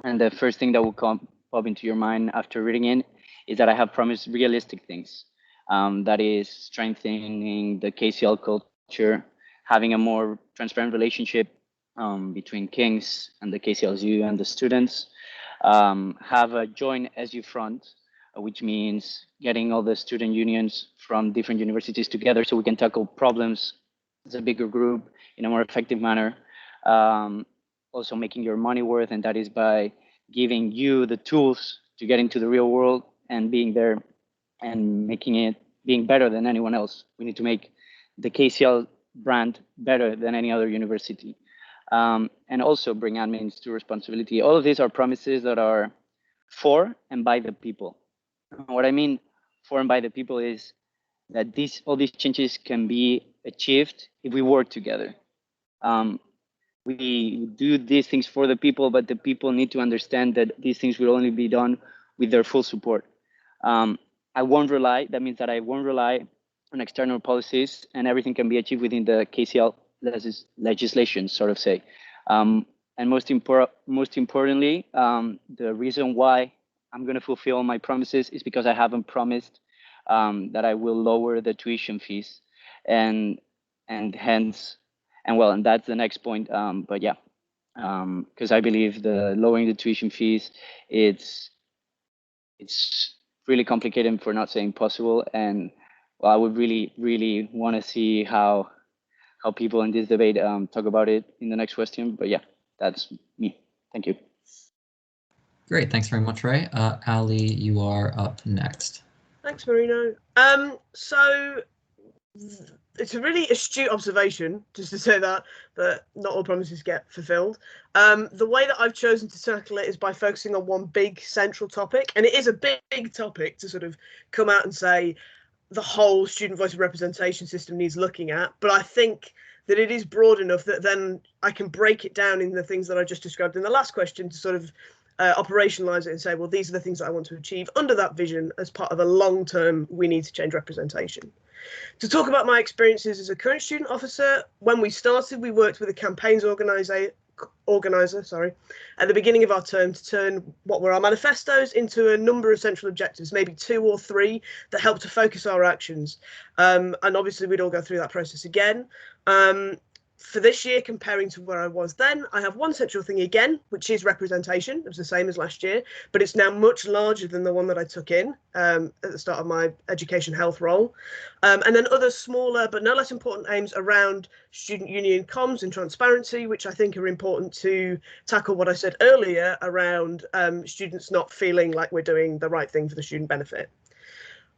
And the first thing that will pop into your mind after reading it is that I have promised realistic things. That is strengthening the KCL culture, having a more transparent relationship between Kings and the KCLSU and the students, have a joint SU front, which means getting all the student unions from different universities together so we can tackle problems as a bigger group in a more effective manner. Also making your money worth, and that is by giving you the tools to get into the real world and being there and making it being better than anyone else. We need to make the KCL brand better than any other university. And also bring admins to responsibility. All of these are promises that are for and by the people. What I mean for and by the people is that all these changes can be achieved if we work together. We do these things for the people, but the people need to understand that these things will only be done with their full support. I won't rely on external policies, and everything can be achieved within the KCL legislation, sort of say. And most importantly, the reason why I'm going to fulfill my promises is because I haven't promised that I will lower the tuition fees, and that's the next point. But yeah, because I believe the lowering the tuition fees, it's really complicated, for not saying impossible, and well, I would really want to see how people in this debate talk about it in the next question. But yeah, that's me. Thank you. Great, thanks very much, Ray. Ali, you are up next. Thanks, Marino. So it's a really astute observation, just to say that not all promises get fulfilled. The way that I've chosen to tackle it is by focusing on one big central topic, and it is a big topic to sort of come out and say the whole student voice and representation system needs looking at, but I think that it is broad enough that then I can break it down in the things that I just described in the last question to sort of operationalize it and say, well, these are the things that I want to achieve under that vision as part of a long-term we need to change representation. To talk about my experiences as a current student officer, when we started, we worked with a campaigns organizer at the beginning of our term to turn what were our manifestos into a number of central objectives, maybe 2 or 3 that helped to focus our actions. And obviously we'd all go through that process again. For this year, comparing to where I was then, I have one central thing again, which is representation. It was the same as last year, but it's now much larger than the one that I took in at the start of my education health role. And then other smaller but no less important aims around student union comms and transparency, which I think are important to tackle what I said earlier around students not feeling like we're doing the right thing for the student benefit.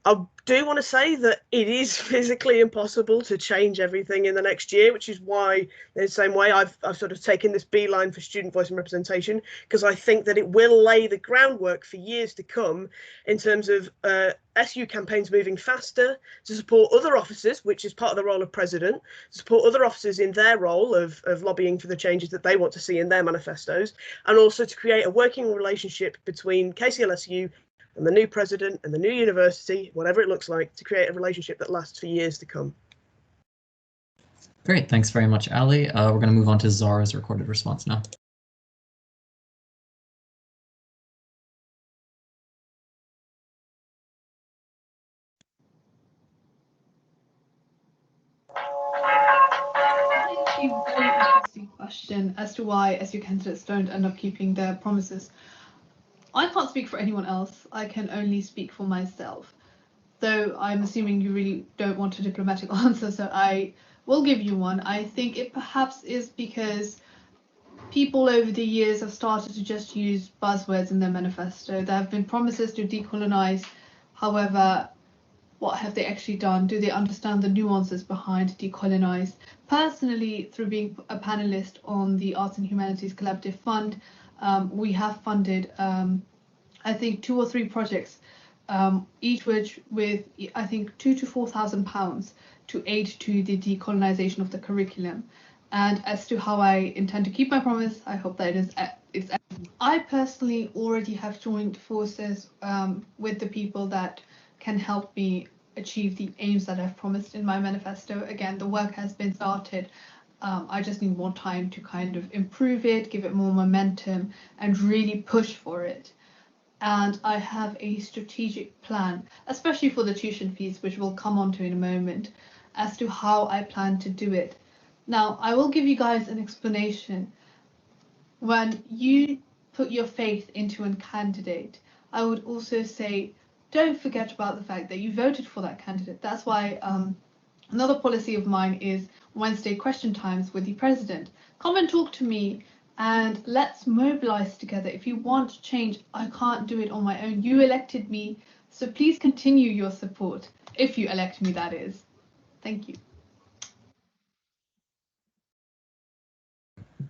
I do want to say that it is physically impossible to change everything in the next year, which is why, in the same way, I've sort of taken this beeline for student voice and representation, because I think that it will lay the groundwork for years to come in terms of SU campaigns moving faster to support other officers, which is part of the role of president, to support other officers in their role of lobbying for the changes that they want to see in their manifestos, and also to create a working relationship between KCLSU and the new president and the new university, whatever it looks like, to create a relationship that lasts for years to come. Great, thanks very much, Ali. We're going to move on to Zara's recorded response now. A very interesting question as to why SU candidates don't end up keeping their promises. I can't speak for anyone else. I can only speak for myself. Though I'm assuming you really don't want a diplomatic answer, so I will give you one. I think it perhaps is because people over the years have started to just use buzzwords in their manifesto. There have been promises to decolonize. However, what have they actually done? Do they understand the nuances behind decolonize? Personally, through being a panelist on the Arts and Humanities Collaborative Fund, we have funded, I think, 2 or 3 projects, each which with, I think, £2,000 to £4,000 to aid to the decolonisation of the curriculum. And as to how I intend to keep my promise, I hope that I personally already have joined forces with the people that can help me achieve the aims that I've promised in my manifesto. Again, the work has been started. I just need more time to kind of improve it, give it more momentum, and really push for it. And I have a strategic plan, especially for the tuition fees, which we'll come on to in a moment, as to how I plan to do it. Now, I will give you guys an explanation. When you put your faith into a candidate, I would also say, don't forget about the fact that you voted for that candidate. That's why another policy of mine is Wednesday question times with the president. Come and talk to me and let's mobilize together. If you want change, I can't do it on my own. You elected me, so please continue your support. If you elect me, that is. Thank you.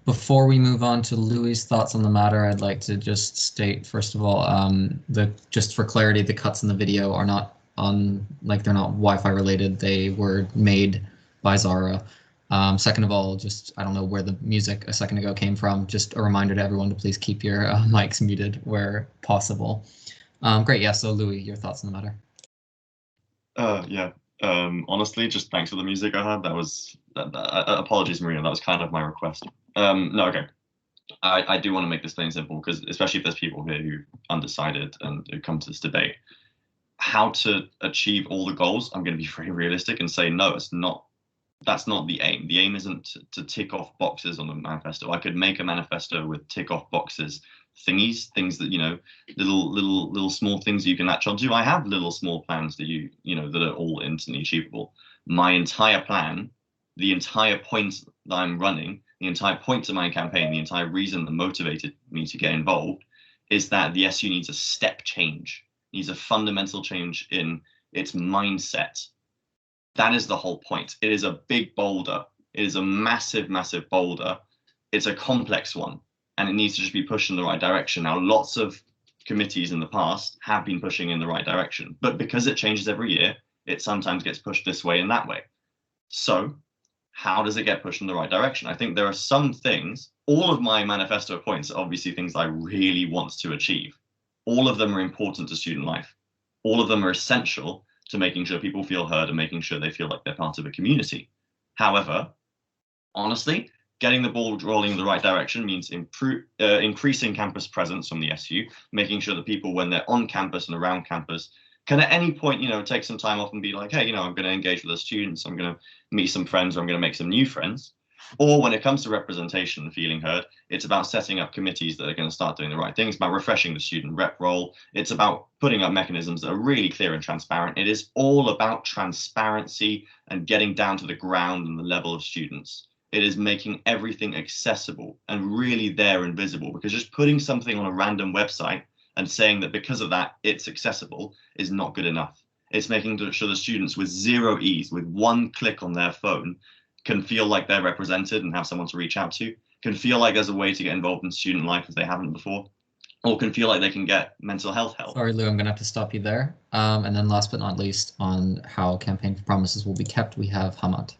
Before we move on to Louis' thoughts on the matter, I'd like to just state, first of all, just for clarity, the cuts in the video are not on, like, they're not Wi-Fi related. They were made by Zara. Second of all, just, I don't know where the music a second ago came from. Just a reminder to everyone to please keep your mics muted where possible. Great, yeah, so Louis, your thoughts on the matter. Honestly, just thanks for the music I had. That was, apologies, Marina, that was kind of my request. No, okay. I do want to make this plain and simple, because especially if there's people here who undecided and who come to this debate, how to achieve all the goals, I'm going to be very realistic and say, no, that's not the aim. The aim isn't to tick off boxes on the manifesto. I could make a manifesto with tick off boxes thingies, things that, you know, little small things you can latch onto. I have little small plans that you know, that are all instantly achievable. My entire plan, the entire point that I'm running, the entire point of my campaign, the entire reason that motivated me to get involved is that the SU needs a step change, needs a fundamental change in its mindset. That is the whole point. It is a big boulder. It is a massive, massive boulder. It's a complex one, and it needs to just be pushed in the right direction. Now, lots of committees in the past have been pushing in the right direction, but because it changes every year, it sometimes gets pushed this way and that way. So how does it get pushed in the right direction? I think there are some things, all of my manifesto points are obviously things I really want to achieve. All of them are important to student life. All of them are essential to making sure people feel heard and making sure they feel like they're part of a community. However, honestly, getting the ball rolling in the right direction means increasing campus presence from the SU, making sure that people, when they're on campus and around campus, can at any point, you know, take some time off and be like, hey, you know, I'm going to engage with the students, I'm going to meet some friends, or I'm going to make some new friends. Or when it comes to representation and feeling heard, it's about setting up committees that are going to start doing the right things, about refreshing the student rep role. It's about putting up mechanisms that are really clear and transparent. It is all about transparency and getting down to the ground and the level of students. It is making everything accessible and really there and visible, because just putting something on a random website and saying that because of that it's accessible is not good enough. It's making sure the students with zero ease, with one click on their phone, can feel like they're represented and have someone to reach out to, can feel like there's a way to get involved in student life if they haven't before, or can feel like they can get mental health help. Sorry, Lou, I'm going to have to stop you there. And then last but not least, on how campaign promises will be kept, we have Hamad.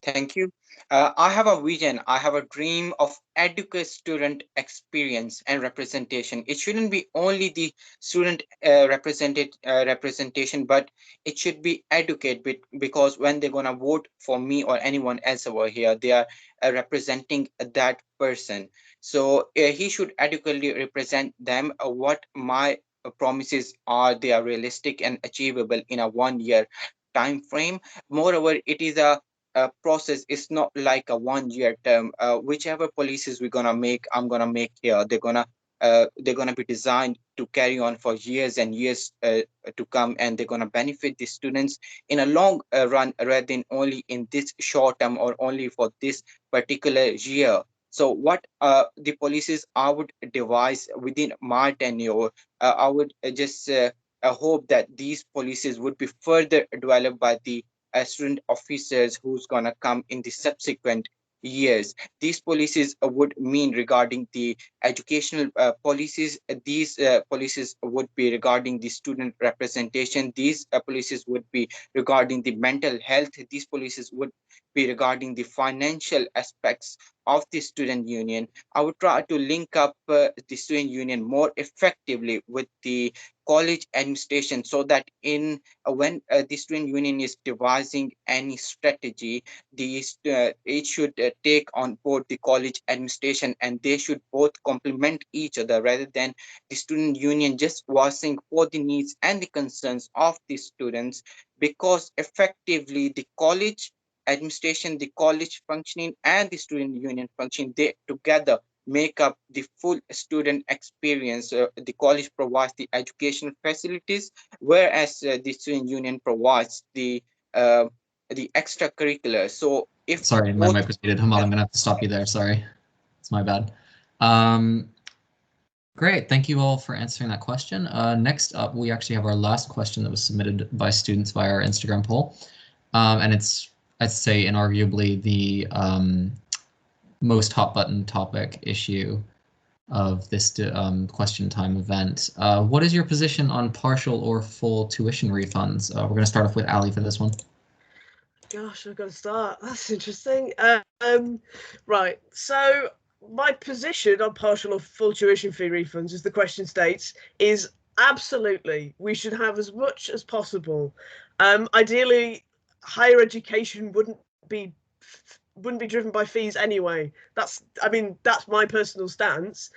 Thank you. I have a vision, I have a dream of adequate student experience and representation. It shouldn't be only the student representation, but it should be adequate, because when they're going to vote for me or anyone else over here, they are representing that person. So he should adequately represent them. What my promises are, they are realistic and achievable in a 1 year time frame. Moreover, it is a process. Is not like a 1 year term. Whichever policies we're gonna make, I'm gonna make here, they're gonna be designed to carry on for years and years to come, and they're gonna benefit the students in a long run, rather than only in this short term or only for this particular year. So what the policies I would devise within my tenure, I would just hope that these policies would be further developed by the student officers who's going to come in the subsequent years. These policies would mean regarding the educational policies. These policies would be regarding the student representation. These policies would be regarding the mental health. These policies would be regarding the financial aspects of the student union. I would try to link up the student union more effectively with the college administration, so that in when the student union is devising any strategy, it should take on board the college administration, and they should both complement each other, rather than the student union just voicing for the needs and the concerns of the students. Because effectively the college administration, the college functioning, and the student union functioning, they together make up the full student experience. The college provides the educational facilities, whereas the student union provides the extracurricular. So if Sorry, my mic was muted. Hamad, I'm going to have to stop you there. Sorry. It's my bad. Great. Thank you all for answering that question. Next up, we actually have our last question that was submitted by students via our Instagram poll. And it's, I'd say, inarguably the most hot button topic issue of this question time event. What is your position on partial or full tuition refunds? We're going to start off with Ali for this one. Gosh, I've got to start. That's interesting. Right. So my position on partial or full tuition fee refunds, as the question states, is absolutely we should have as much as possible. Ideally, higher education wouldn't be driven by fees anyway. That's my personal stance.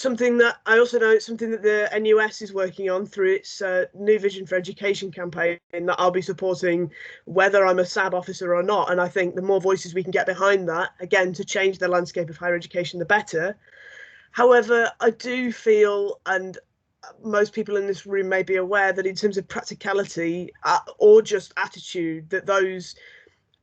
something that I also know it's something that the NUS is working on through its New Vision for Education campaign that I'll be supporting whether I'm a SAB officer or not. And I think the more voices we can get behind that, again, to change the landscape of higher education, the better. However, I do feel, and most people in this room may be aware, that in terms of practicality or just attitude, that those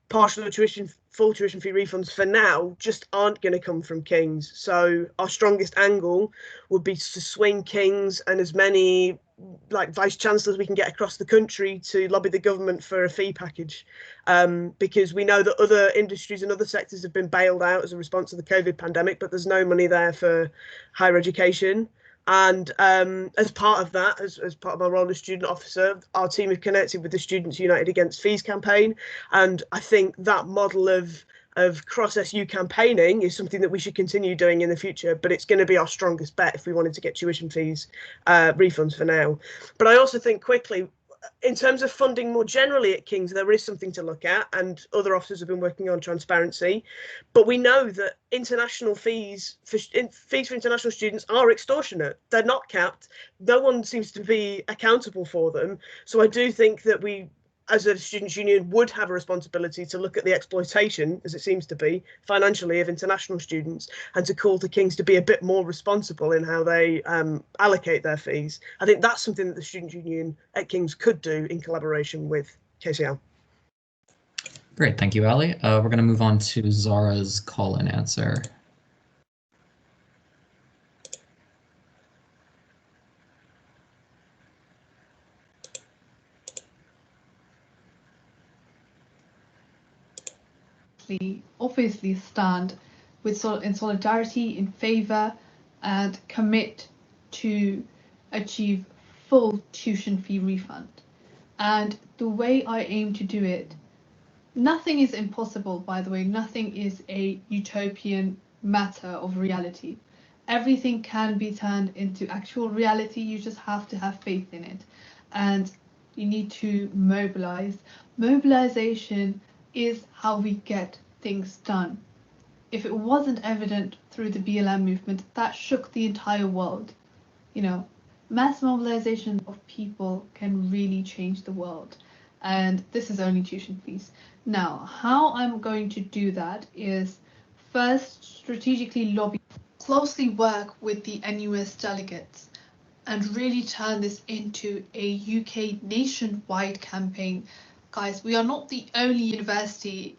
partial tuition, full tuition fee refunds for now just aren't going to come from King's. So our strongest angle would be to swing King's and as many like vice chancellors we can get across the country to lobby the government for a fee package, because we know that other industries and other sectors have been bailed out as a response to the COVID pandemic, but there's no money there for higher education. And as part of that, as part of my role as student officer, our team have connected with the Students United Against Fees campaign. And I think that model of cross-SU campaigning is something that we should continue doing in the future, but it's going to be our strongest bet if we wanted to get tuition fees refunds for now. But I also think quickly, in terms of funding more generally at King's, there is something to look at, and other officers have been working on transparency. But we know that international fees for international students are extortionate. They're not capped. No one seems to be accountable for them. So I do think that we, as a students' union, would have a responsibility to look at the exploitation, as it seems to be, financially of international students, and to call to King's to be a bit more responsible in how they allocate their fees. I think that's something that the students' union at King's could do in collaboration with KCL. Great, thank you, Ali. We're going to move on to Zara's call-in answer. Obviously stand in solidarity, in favour, and commit to achieve full tuition fee refund. And the way I aim to do it, nothing is impossible, by the way, nothing is a utopian matter of reality. Everything can be turned into actual reality. You just have to have faith in it, and you need to mobilize. Mobilization is how we get things done. If it wasn't evident through the BLM movement, that shook the entire world. You know, mass mobilization of people can really change the world. And this is only tuition fees. Now, how I'm going to do that is first strategically lobby, closely work with the NUS delegates, and really turn this into a UK nationwide campaign. Guys, we are not the only university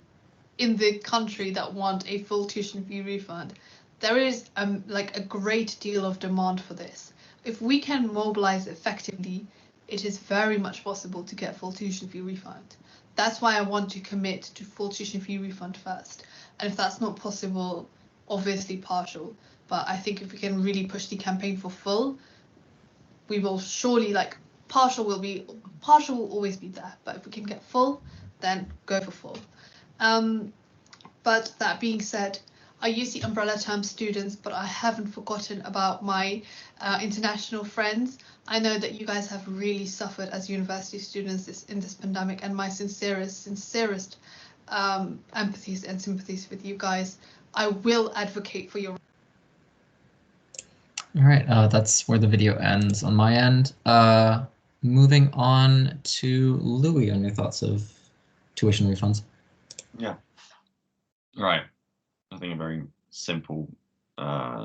in the country that want a full tuition fee refund. There is like a great deal of demand for this. If we can mobilize effectively, it is very much possible to get full tuition fee refund. That's why I want to commit to full tuition fee refund first. And if that's not possible, obviously partial. But I think if we can really push the campaign for full, we will surely, like, partial will always be there, but if we can get full, then go for full. But that being said, I use the umbrella term students, but I haven't forgotten about my international friends. I know that you guys have really suffered as university students in this pandemic, and my sincerest empathies and sympathies with you guys. I will advocate for your. All right, that's where the video ends on my end. Moving on to Louis on your thoughts of tuition refunds. Yeah. Right. I think a very simple,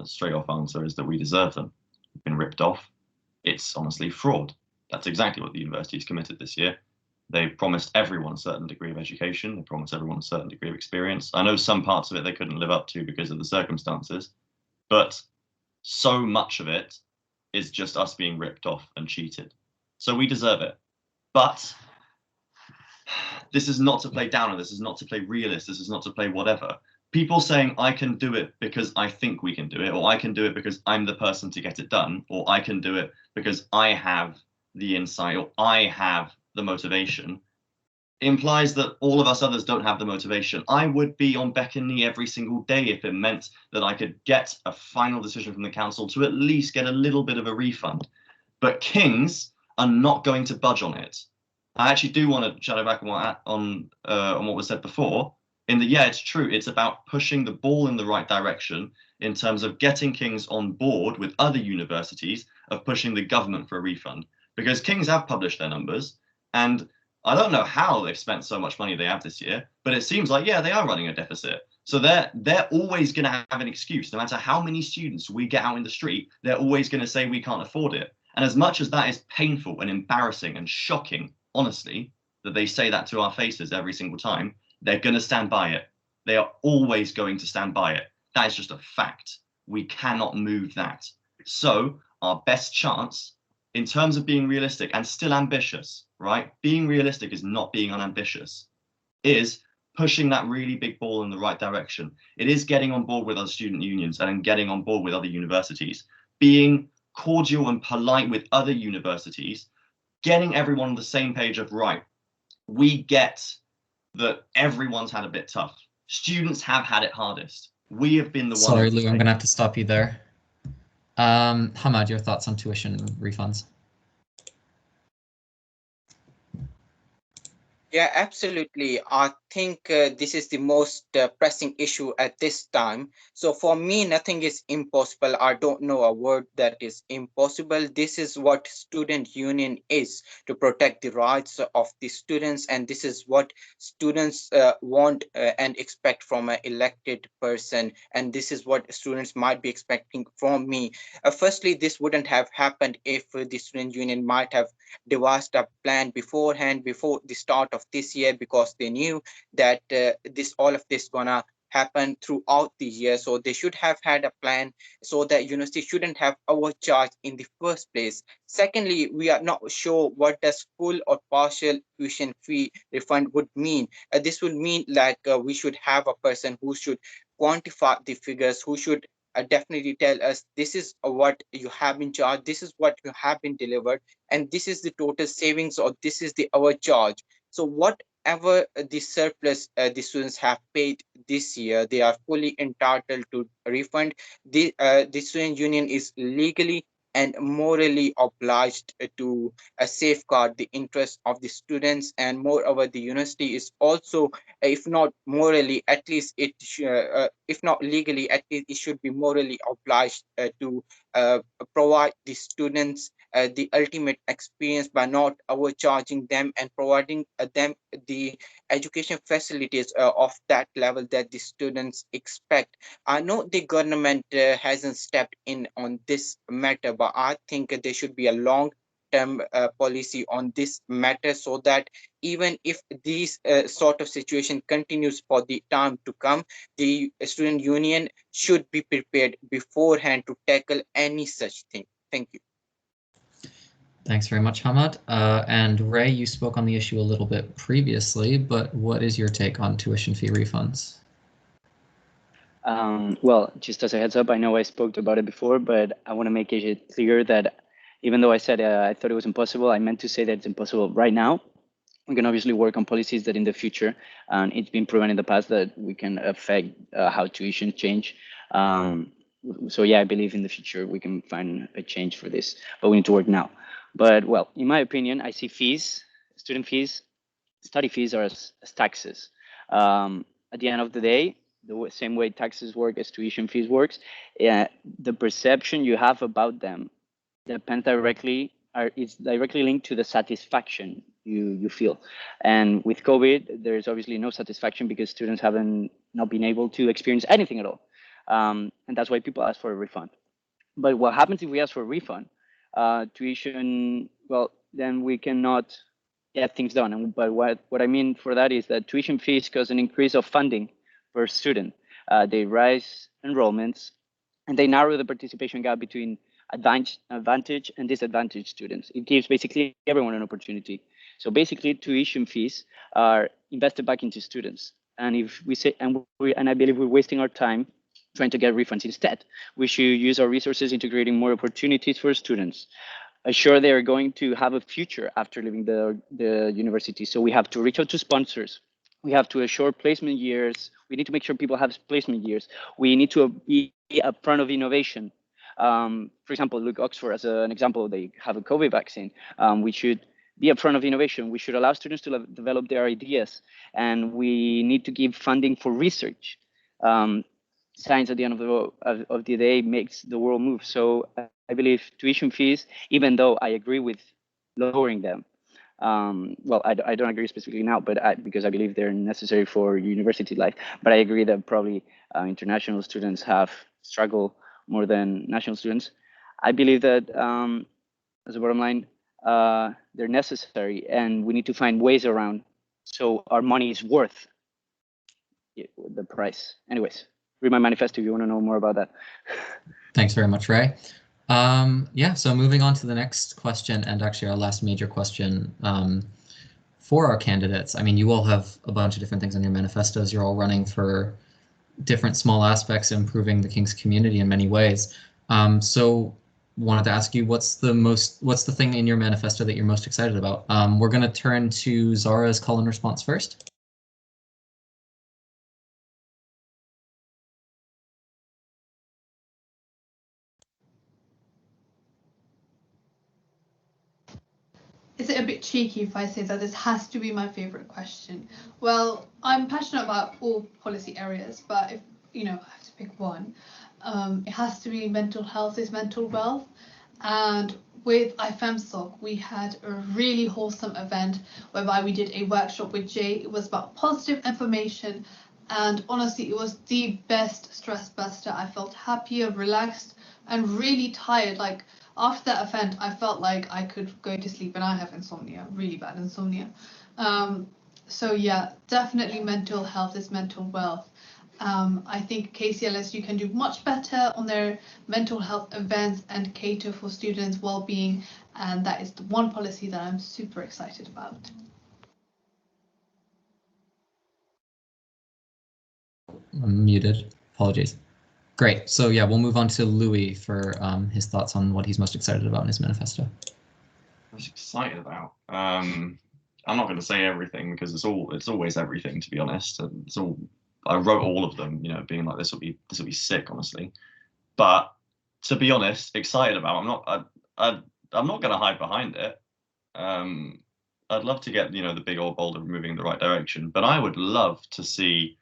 straight off answer is that we deserve them. We've been ripped off. It's honestly fraud. That's exactly what the university has committed this year. They promised everyone a certain degree of education. They promised everyone a certain degree of experience. I know some parts of it they couldn't live up to because of the circumstances, but so much of it is just us being ripped off and cheated. So we deserve it. But this is not to play downer. This is not to play realist. This is not to play whatever. People saying I can do it because I think we can do it, or I can do it because I'm the person to get it done, or I can do it because I have the insight, or I have the motivation, implies that all of us others don't have the motivation. I would be on beck and knee every single day if it meant that I could get a final decision from the council to at least get a little bit of a refund. But Kings are not going to budge on it. I actually do want to shadow back on what was said before, in that, yeah, it's true. It's about pushing the ball in the right direction. in terms of getting King's on board with other universities of pushing the government for a refund, because King's have published their numbers, and I don't know how they've spent so much money they have this year, but it seems like, yeah, they are running a deficit. So they're always going to have an excuse. No matter how many students we get out in the street, they're always going to say we can't afford it. And as much as that is painful and embarrassing and shocking, honestly, that they say that to our faces every single time, they're going to stand by it. They are always going to stand by it. That is just a fact. We cannot move that. So our best chance in terms of being realistic and still ambitious, right? Being realistic is not being unambitious, is pushing that really big ball in the right direction. It is getting on board with other student unions and getting on board with other universities, being cordial and polite with other universities, getting everyone on the same page of, right, we get that everyone's had a bit tough. Students have had it hardest. We have been the ones. Sorry, Lou, I'm going to have to stop you there. Hamad, your thoughts on tuition refunds? Yeah, absolutely. I think this is the most pressing issue at this time. So for me, nothing is impossible. I don't know a word that is impossible. This is what student union is, to protect the rights of the students. And this is what students want and expect from an elected person. And this is what students might be expecting from me. Firstly, this wouldn't have happened if the student union might have devised a plan beforehand, before the start of this year, because they knew that all of this gonna happen throughout the year. So they should have had a plan so that university shouldn't have overcharged in the first place. Secondly, we are not sure what does full or partial tuition fee refund would mean. This would mean like we should have a person who should quantify the figures, who should definitely tell us this is what you have been charged, this is what you have been delivered, and this is the total savings, or this is the overcharge. So whatever the surplus the students have paid this year, they are fully entitled to a refund. The student union is legally and morally obliged to safeguard the interests of the students, and moreover the university is also, if not morally, at least if not legally, at least it should be morally obliged to provide the students the ultimate experience by not overcharging them and providing them the education facilities of that level that the students expect. I know the government hasn't stepped in on this matter, but I think there should be a long-term policy on this matter, so that even if this sort of situation continues for the time to come, the student union should be prepared beforehand to tackle any such thing. Thank you. Thanks very much, Hamad. And Ray, you spoke on the issue a little bit previously, but what is your take on tuition fee refunds? Well, just as a heads up, I know I spoke about it before, but I want to make it clear that even though I said I thought it was impossible, I meant to say that it's impossible right now. We can obviously work on policies that in the future, and it's been proven in the past that we can affect how tuition change. So yeah, I believe in the future we can find a change for this, but we need to work now. But well, in my opinion, I see fees, student fees, study fees are as taxes. At the end of the day, the same way taxes work as tuition fees works, the perception you have about them depends directly, it's directly linked to the satisfaction you feel. And with COVID, there's obviously no satisfaction because students haven't not been able to experience anything at all. And that's why people ask for a refund. But what happens if we ask for a refund? Tuition, well, then we cannot get things done. But what I mean for that is that tuition fees cause an increase of funding per student. They raise enrollments, and they narrow the participation gap between advantage and disadvantaged students. It gives basically everyone an opportunity. So basically, tuition fees are invested back into students. And if we say, and I believe we're wasting our time trying to get refunds instead, we should use our resources into creating more opportunities for students. Assure they are going to have a future after leaving the university. So we have to reach out to sponsors. We have to assure placement years. We need to make sure people have placement years. We need to be upfront of innovation. For example, look, Oxford as an example, they have a COVID vaccine. We should be upfront of innovation. We should allow students to develop their ideas, and we need to give funding for research. science at the end of the day makes the world move. So I believe tuition fees, even though I agree with lowering them, well, I don't agree specifically now, but because I believe they're necessary for university life. But I agree that probably international students have struggled more than national students. I believe that as a bottom line, they're necessary, and we need to find ways around so our money is worth the price. Anyways, read my manifesto if you want to know more about that. Thanks very much, Ray. Yeah, so moving on to the next question, and actually our last major question for our candidates. I mean, you all have a bunch of different things on your manifestos. You're all running for different small aspects of improving the King's community in many ways. So wanted to ask you, what's the thing in your manifesto that you're most excited about? We're going to turn to Zara's call and response first. Is it a bit cheeky if I say that this has to be my favorite question? Well, I'm passionate about all policy areas, but if I have to pick one, it has to be mental health is mental wealth. And with IFEMSOC, we had a really wholesome event whereby we did a workshop with Jay. It was about positive information, and honestly, it was the best stress buster. I felt happier, relaxed, and really tired. Like, after that event, I felt like I could go to sleep, and I have insomnia, really bad insomnia. So yeah, definitely mental health is mental wealth. I think KCLSU can do much better on their mental health events and cater for students' well-being, and that is the one policy that I'm super excited about. I'm muted. Apologies. Great. So yeah, we'll move on to Louis for his thoughts on what he's most excited about in his manifesto. Most excited about. I'm not going to say everything because it's always everything, to be honest. And it's all I wrote all of them, being like this will be sick, honestly. But to be honest, excited about. I'm not going to hide behind it. I'd love to get the big old boulder moving in the right direction, but I would love to see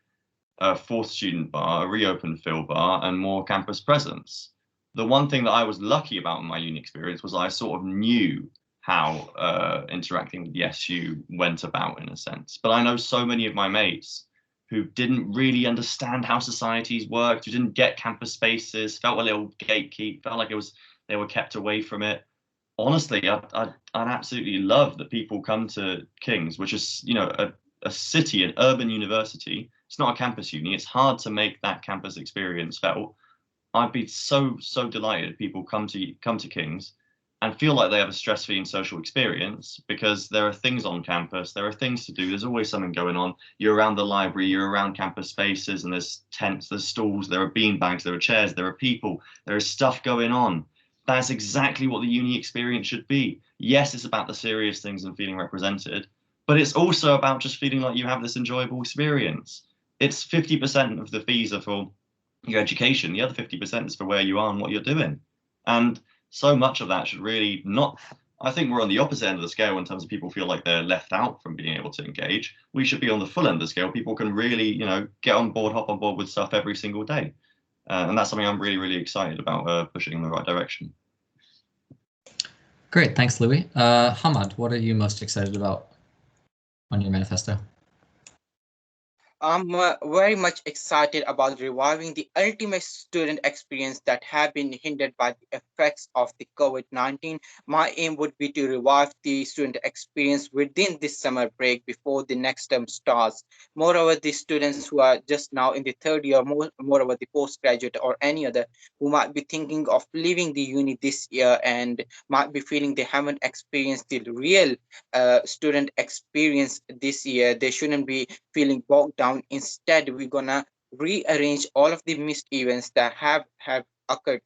a fourth student bar, a reopened field bar, and more campus presence. The one thing that I was lucky about in my uni experience was I sort of knew how interacting with the SU went about, in a sense. But I know so many of my mates who didn't really understand how societies worked, who didn't get campus spaces, felt a little gatekeep, felt like they were kept away from it. Honestly, I'd absolutely love that people come to King's, which is a city, an urban university. It's not a campus uni. It's hard to make that campus experience felt. I'd be so delighted people come to King's and feel like they have a stress-free and social experience, because there are things on campus, there are things to do, there's always something going on. You're around the library, you're around campus spaces, and there's tents, there's stalls, there are beanbags, there are chairs, there are people, there is stuff going on. That's exactly what the uni experience should be. Yes, it's about the serious things and feeling represented, but it's also about just feeling like you have this enjoyable experience. It's 50% of the fees are for your education, the other 50% is for where you are and what you're doing. And so much of that should really not, I think we're on the opposite end of the scale in terms of people feel like they're left out from being able to engage. We should be on the full end of the scale. People can really, get on board, hop on board with stuff every single day. And that's something I'm really, really excited about pushing in the right direction. Great, thanks, Louis. Hamad, what are you most excited about on your manifesto? I'm very much excited about reviving the ultimate student experience that have been hindered by the effects of the COVID-19. My aim would be to revive the student experience within this summer break before the next term starts. Moreover, the students who are just now in the third year, moreover the postgraduate or any other who might be thinking of leaving the uni this year and might be feeling they haven't experienced the real student experience this year, they shouldn't be feeling bogged down. Instead, we're gonna rearrange all of the missed events that have occurred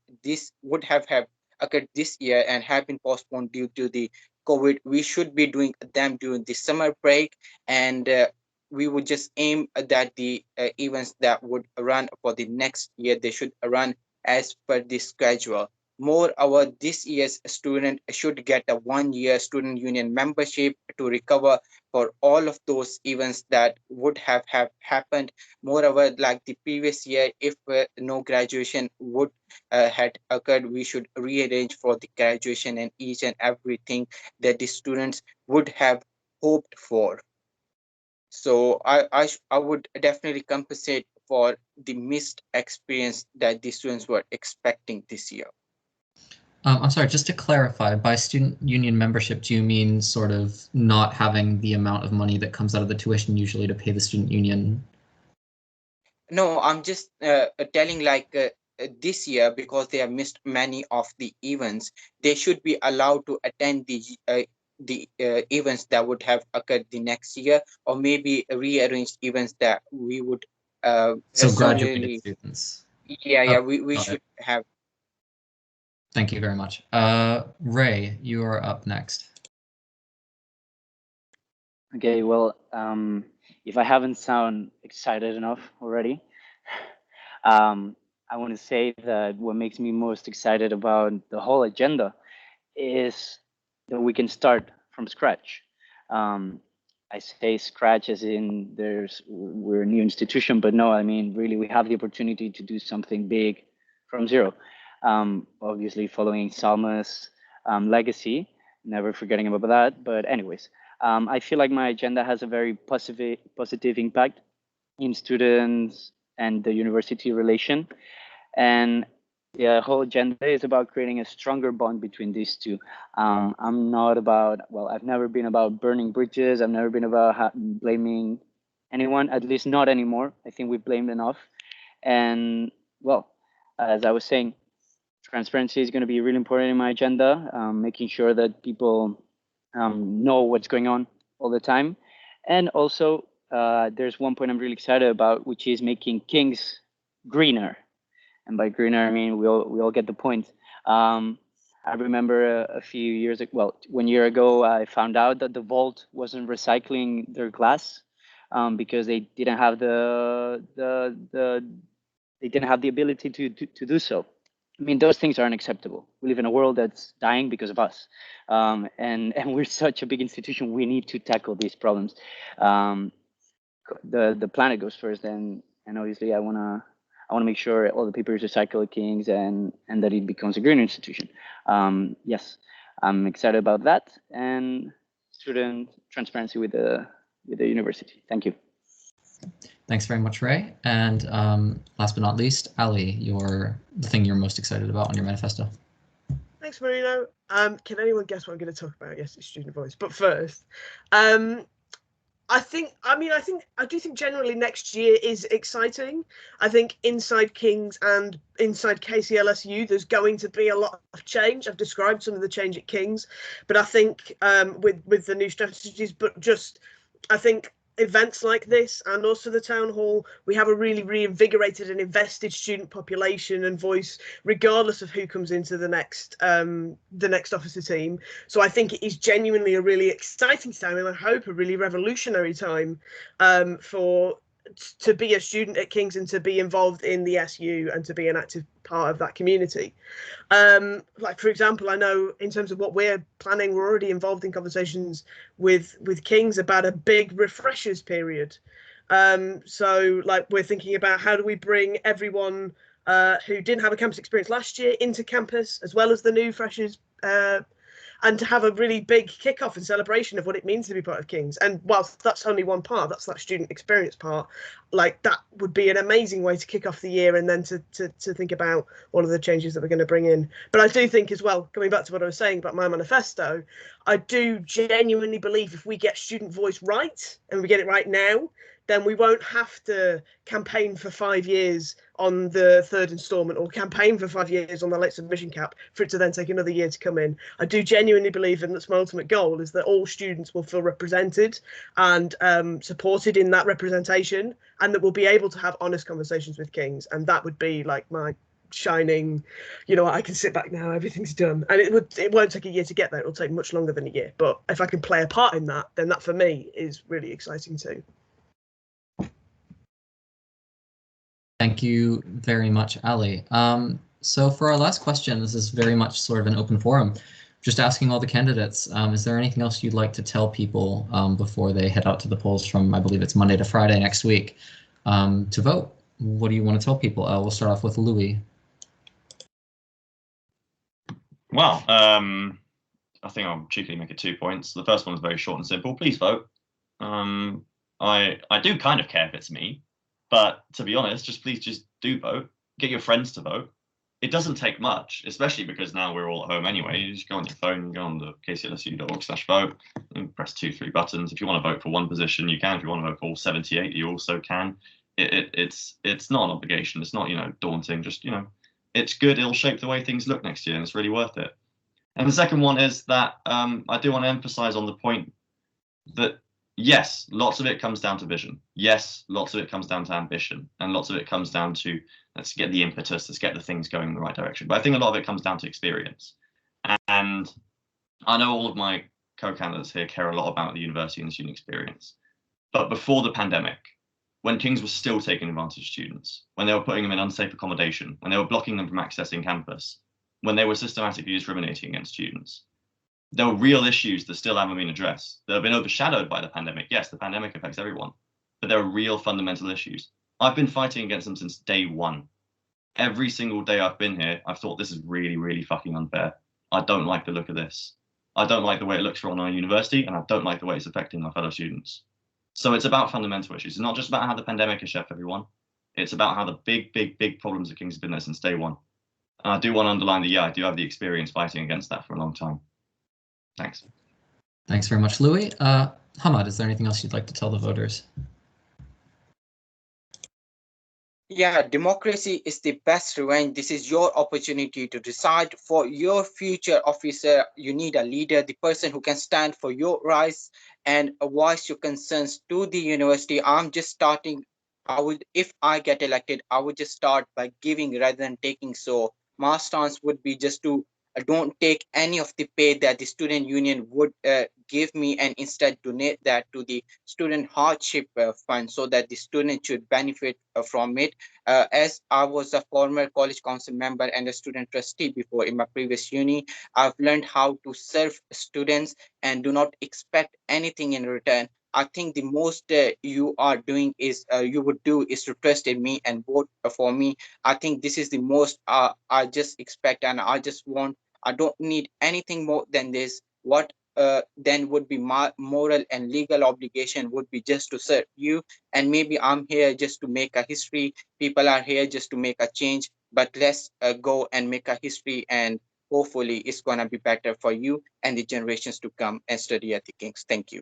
would have occurred this year and have been postponed due to the COVID. We should be doing them during the summer break, and we would just aim that the events that would run for the next year, they should run as per the schedule. Moreover, this year's student should get a 1-year student union membership to recover for all of those events that would have happened. Moreover, like the previous year, if no graduation would had occurred, we should rearrange for the graduation and each and everything that the students would have hoped for. So I would definitely compensate for the missed experience that the students were expecting this year. I'm sorry, just to clarify, by student union membership, do you mean sort of not having the amount of money that comes out of the tuition usually to pay the student union? No, I'm just telling like this year, because they have missed many of the events, they should be allowed to attend the events that would have occurred the next year, or maybe rearranged events that we would So similarly. graduated students. Yeah, Oh, we got should it. have. Thank you very much. Ray, you are up next. Okay, well, if I haven't sound excited enough already, I want to say that what makes me most excited about the whole agenda is that we can start from scratch. I say scratch as in we're a new institution, but no, I mean really we have the opportunity to do something big from zero. Obviously following Salma's legacy, never forgetting about that. But anyways, I feel like my agenda has a very positive impact in students and the university relation. And the whole agenda is about creating a stronger bond between these two. I'm not about, well, I've never been about burning bridges. I've never been about blaming anyone, at least not anymore. I think we've blamed enough. And well, as I was saying, transparency is going to be really important in my agenda, making sure that people know what's going on all the time. And also, there's one point I'm really excited about, which is making Kings greener. And by greener, I mean we all get the point. I remember a few years ago, well, 1 year ago, I found out that the Vault wasn't recycling their glass because they didn't have they didn't have the ability to do so. I mean, those things are unacceptable. We live in a world that's dying because of us, and we're such a big institution. We need to tackle these problems. The planet goes first, and obviously, I wanna make sure all the paper is recycled at Kings and that it becomes a green institution. Yes, I'm excited about that, and student transparency with the university. Thank you. Thanks very much, Ray. And last but not least, Ali, the thing you're most excited about on your manifesto. Thanks, Marino. Can anyone guess what I'm going to talk about? Yes, it's student voice. But first, I do think generally next year is exciting. I think inside Kings and inside KCLSU, there's going to be a lot of change. I've described some of the change at Kings, but I think with the new strategies, but just I think events like this and also the town hall, we have a really reinvigorated and invested student population and voice, regardless of who comes into the next officer team. So I think it is genuinely a really exciting time, and I hope a really revolutionary time to be a student at Kings and to be involved in the SU and to be an active part of that community. Like, for example, I know in terms of what we're planning, we're already involved in conversations with Kings about a big refreshers period. So like we're thinking about how do we bring everyone who didn't have a campus experience last year into campus, as well as the new freshers, and to have a really big kickoff and celebration of what it means to be part of Kings. And whilst that's only one part, that's that student experience part, like that would be an amazing way to kick off the year and then to think about all of the changes that we're going to bring in. But I do think as well, coming back to what I was saying about my manifesto, I do genuinely believe if we get student voice right, and we get it right now, then we won't have to campaign for 5 years on the third instalment or campaign for 5 years on the late submission cap for it to then take another year to come in. I do genuinely believe, and that's my ultimate goal, is that all students will feel represented and supported in that representation, and that we'll be able to have honest conversations with Kings. And that would be like my shining, I can sit back now, everything's done. And it won't take a year to get there, it'll take much longer than a year. But if I can play a part in that, then that for me is really exciting too. Thank you very much, Ali. So for our last question, this is very much sort of an open forum. Just asking all the candidates, is there anything else you'd like to tell people before they head out to the polls from, I believe it's Monday to Friday next week, to vote? What do you want to tell people? We'll start off with Louis. Well, I think I'll cheekily make it 2 points. The first one is very short and simple. Please vote. I do kind of care if it's me, but to be honest, please just do vote. Get your friends to vote. It doesn't take much, especially because now we're all at home anyway. You just go on your phone, go on the kclsu.org/vote, and press 2-3 buttons. If you want to vote for one position, you can. If you want to vote for all 78, you also can. It's not an obligation. It's not, daunting. Just, it's good. It'll shape the way things look next year, and it's really worth it. And the second one is that I do want to emphasize on the point that, yes, lots of it comes down to vision. Yes, lots of it comes down to ambition. And lots of it comes down to, let's get the impetus, let's get the things going in the right direction. But I think a lot of it comes down to experience. And I know all of my co-candidates here care a lot about the university and the student experience. But before the pandemic, when King's was still taking advantage of students, when they were putting them in unsafe accommodation, when they were blocking them from accessing campus, when they were systematically discriminating against students, there were real issues that still haven't been addressed. That have been overshadowed by the pandemic. Yes, the pandemic affects everyone, but there are real fundamental issues. I've been fighting against them since day one. Every single day I've been here, I've thought this is really, really fucking unfair. I don't like the look of this. I don't like the way it looks for our university, and I don't like the way it's affecting my fellow students. So it's about fundamental issues. It's not just about how the pandemic has chefed everyone. It's about how the big problems of King's have been there since day one. And I do want to underline that, yeah, I do have the experience fighting against that for a long time. Thanks. Thanks very much, Louis. Hamad, is there anything else you'd like to tell the voters? Yeah, democracy is the best revenge. This is your opportunity to decide for your future officer. You need a leader, the person who can stand for your rights and voice your concerns to the university. I'm just starting. If I get elected, I would just start by giving rather than taking. So my stance would be just to don't take any of the pay that the student union would give me, and instead donate that to the student hardship fund so that the student should benefit from it. As I was a former college council member and a student trustee before in my previous uni, I've learned how to serve students and do not expect anything in return. I think the most you are doing is you would do is to trust in me and vote for me. I think this is the most I just expect, and I don't need anything more than this. What then would be my moral and legal obligation would be just to serve you. And maybe I'm here just to make a history. People are here just to make a change. But let's go and make a history, and hopefully it's gonna be better for you and the generations to come and study at the King's. Thank you.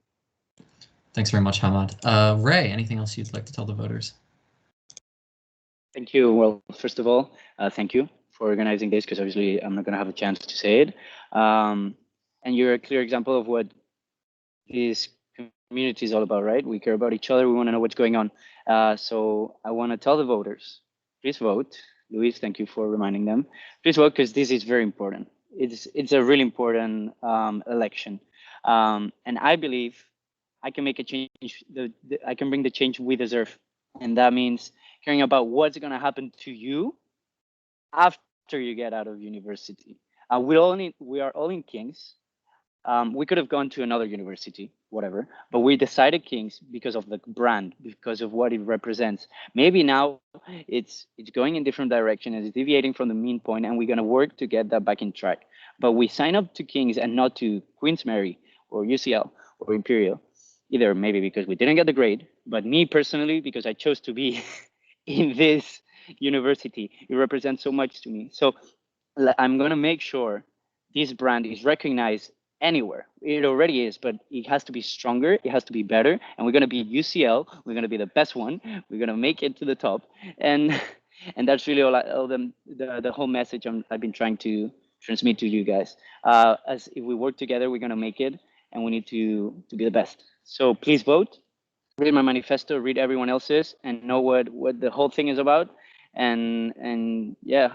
Thanks very much, Hamad. Ray, anything else you'd like to tell the voters? Thank you. Well, first of all, thank you for organizing this, because obviously I'm not going to have a chance to say it. And you're a clear example of what this community is all about, right? We care about each other. We want to know what's going on. So I want to tell the voters, please vote. Luis, thank you for reminding them. Please vote, because this is very important. It's a really important election. And I believe I can make a change. I can bring the change we deserve. And that means caring about what's going to happen to you after you get out of university. We are all in King's. We could have gone to another university, whatever, but we decided King's because of the brand, because of what it represents. Maybe now it's going in different direction, it's deviating from the mean point, and we're going to work to get that back in track. But we sign up to King's and not to Queen's Mary or UCL or Imperial, either maybe because we didn't get the grade, but me personally, because I chose to be in this university. It represents so much to me. So I'm going to make sure this brand is recognized anywhere. It already is, but it has to be stronger. It has to be better. And we're going to be UCL. We're going to be the best one. We're going to make it to the top. And that's really the whole message I've been trying to transmit to you guys. As if we work together, we're going to make it, and we need to be the best. So please vote. Read my manifesto, read everyone else's, and know what the whole thing is about. And yeah,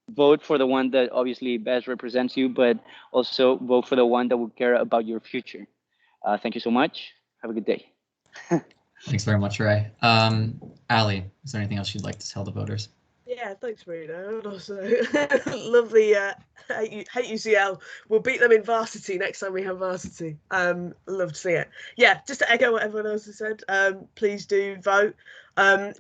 vote for the one that obviously best represents you, but also vote for the one that will care about your future. Thank you so much. Have a good day. Thanks very much, Ray. Ali, is there anything else you'd like to tell the voters? Yeah, Yeah, thanks, Marina. And also, lovely. Hate UCL. We'll beat them in varsity next time we have varsity. Love to see it. Yeah, just to echo what everyone else has said. Please do vote.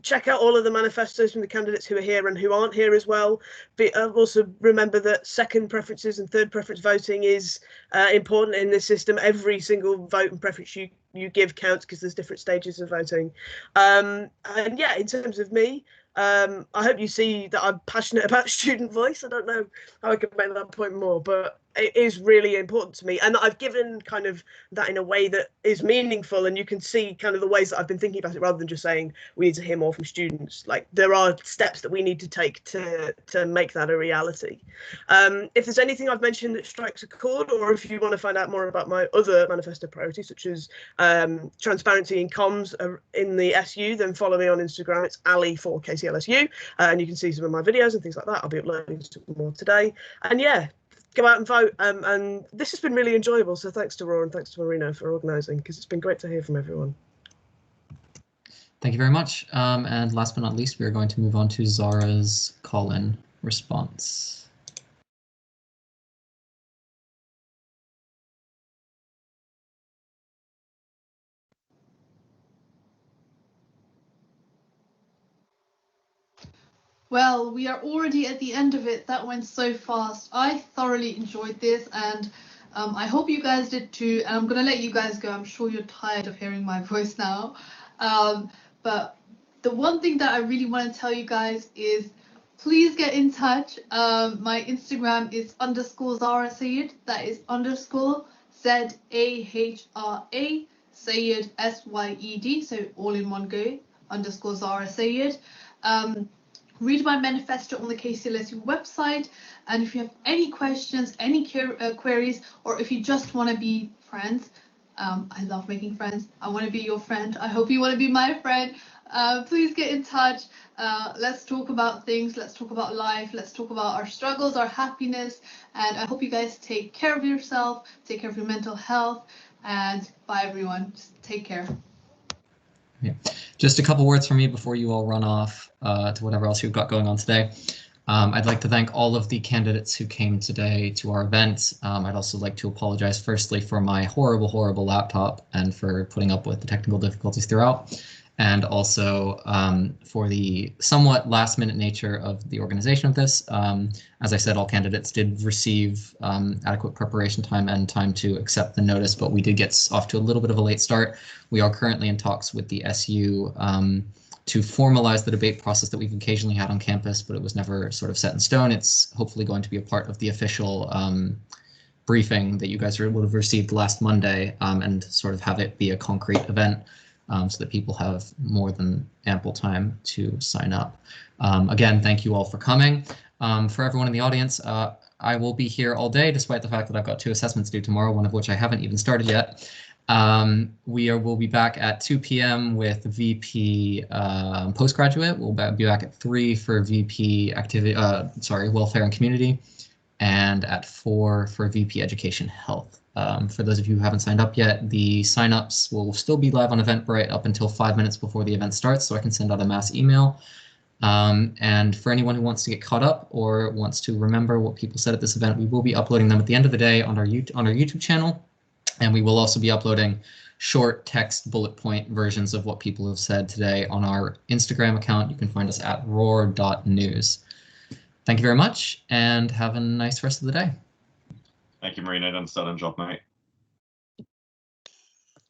Check out all of the manifestos from the candidates who are here and who aren't here as well. But also remember that second preferences and third preference voting is important in this system. Every single vote and preference you give counts because there's different stages of voting. And yeah, in terms of me, I hope you see that I'm passionate about student voice. I don't know how I can make that point more, but it is really important to me, and I've given kind of that in a way that is meaningful, and you can see kind of the ways that I've been thinking about it rather than just saying we need to hear more from students. Like, there are steps that we need to take to make that a reality. If there's anything I've mentioned that strikes a chord, or if you want to find out more about my other manifesto priorities, such as transparency in comms in the SU, then follow me on Instagram. It's Ali for KCLSU, and you can see some of my videos and things like that. I'll be uploading some more today. And yeah, go out and vote. And this has been really enjoyable. So thanks to Raw and thanks to Marina for organising, because it's been great to hear from everyone. Thank you very much. And last but not least, we are going to move on to Zara's call-in response. Well, we are already at the end of it. That went so fast. I thoroughly enjoyed this, and I hope you guys did too. And I'm going to let you guys go. I'm sure you're tired of hearing my voice now. But the one thing that I really want to tell you guys is please get in touch. My Instagram is _Zara Sayed. That is _ZAHRA Sayed SYED. So all in one go, _Zara Sayed. Read my manifesto on the KCLSU website, and if you have any questions, any queries, or if you just want to be friends, I love making friends. I want to be your friend. I hope you want to be my friend. Please get in touch. Let's talk about things. Let's talk about life. Let's talk about our struggles, our happiness, and I hope you guys take care of yourself, take care of your mental health, and bye everyone. Just take care. Yeah. Just a couple words from me before you all run off to whatever else you've got going on today. I'd like to thank all of the candidates who came today to our event. I'd also like to apologize firstly for my horrible laptop and for putting up with the technical difficulties throughout, and also for the somewhat last-minute nature of the organization of this. As I said, all candidates did receive adequate preparation time and time to accept the notice, but we did get off to a little bit of a late start. We are currently in talks with the SU to formalize the debate process that we've occasionally had on campus, but it was never sort of set in stone. It's hopefully going to be a part of the official briefing that you guys would have received last Monday, and sort of have it be a concrete event so that people have more than ample time to sign up. Again, thank you all for coming. For everyone in the audience, I will be here all day, despite the fact that I've got 2 assessments due tomorrow, one of which I haven't even started yet. We'll be back at 2 p.m. with VP postgraduate. We'll be back at 3 for VP activity, welfare and community, and at 4 for VP education health. For those of you who haven't signed up yet, the signups will still be live on Eventbrite up until 5 minutes before the event starts, so I can send out a mass email. And for anyone who wants to get caught up or wants to remember what people said at this event, we will be uploading them at the end of the day on our YouTube channel. And we will also be uploading short text bullet point versions of what people have said today on our Instagram account. You can find us at roar.news. Thank you very much, and have a nice rest of the day. Thank you, Marina. Done a stunning job, mate.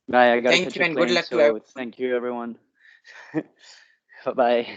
Bye. I gotta Thank catch you a and plane, good luck to so thank you, everyone. Bye-bye.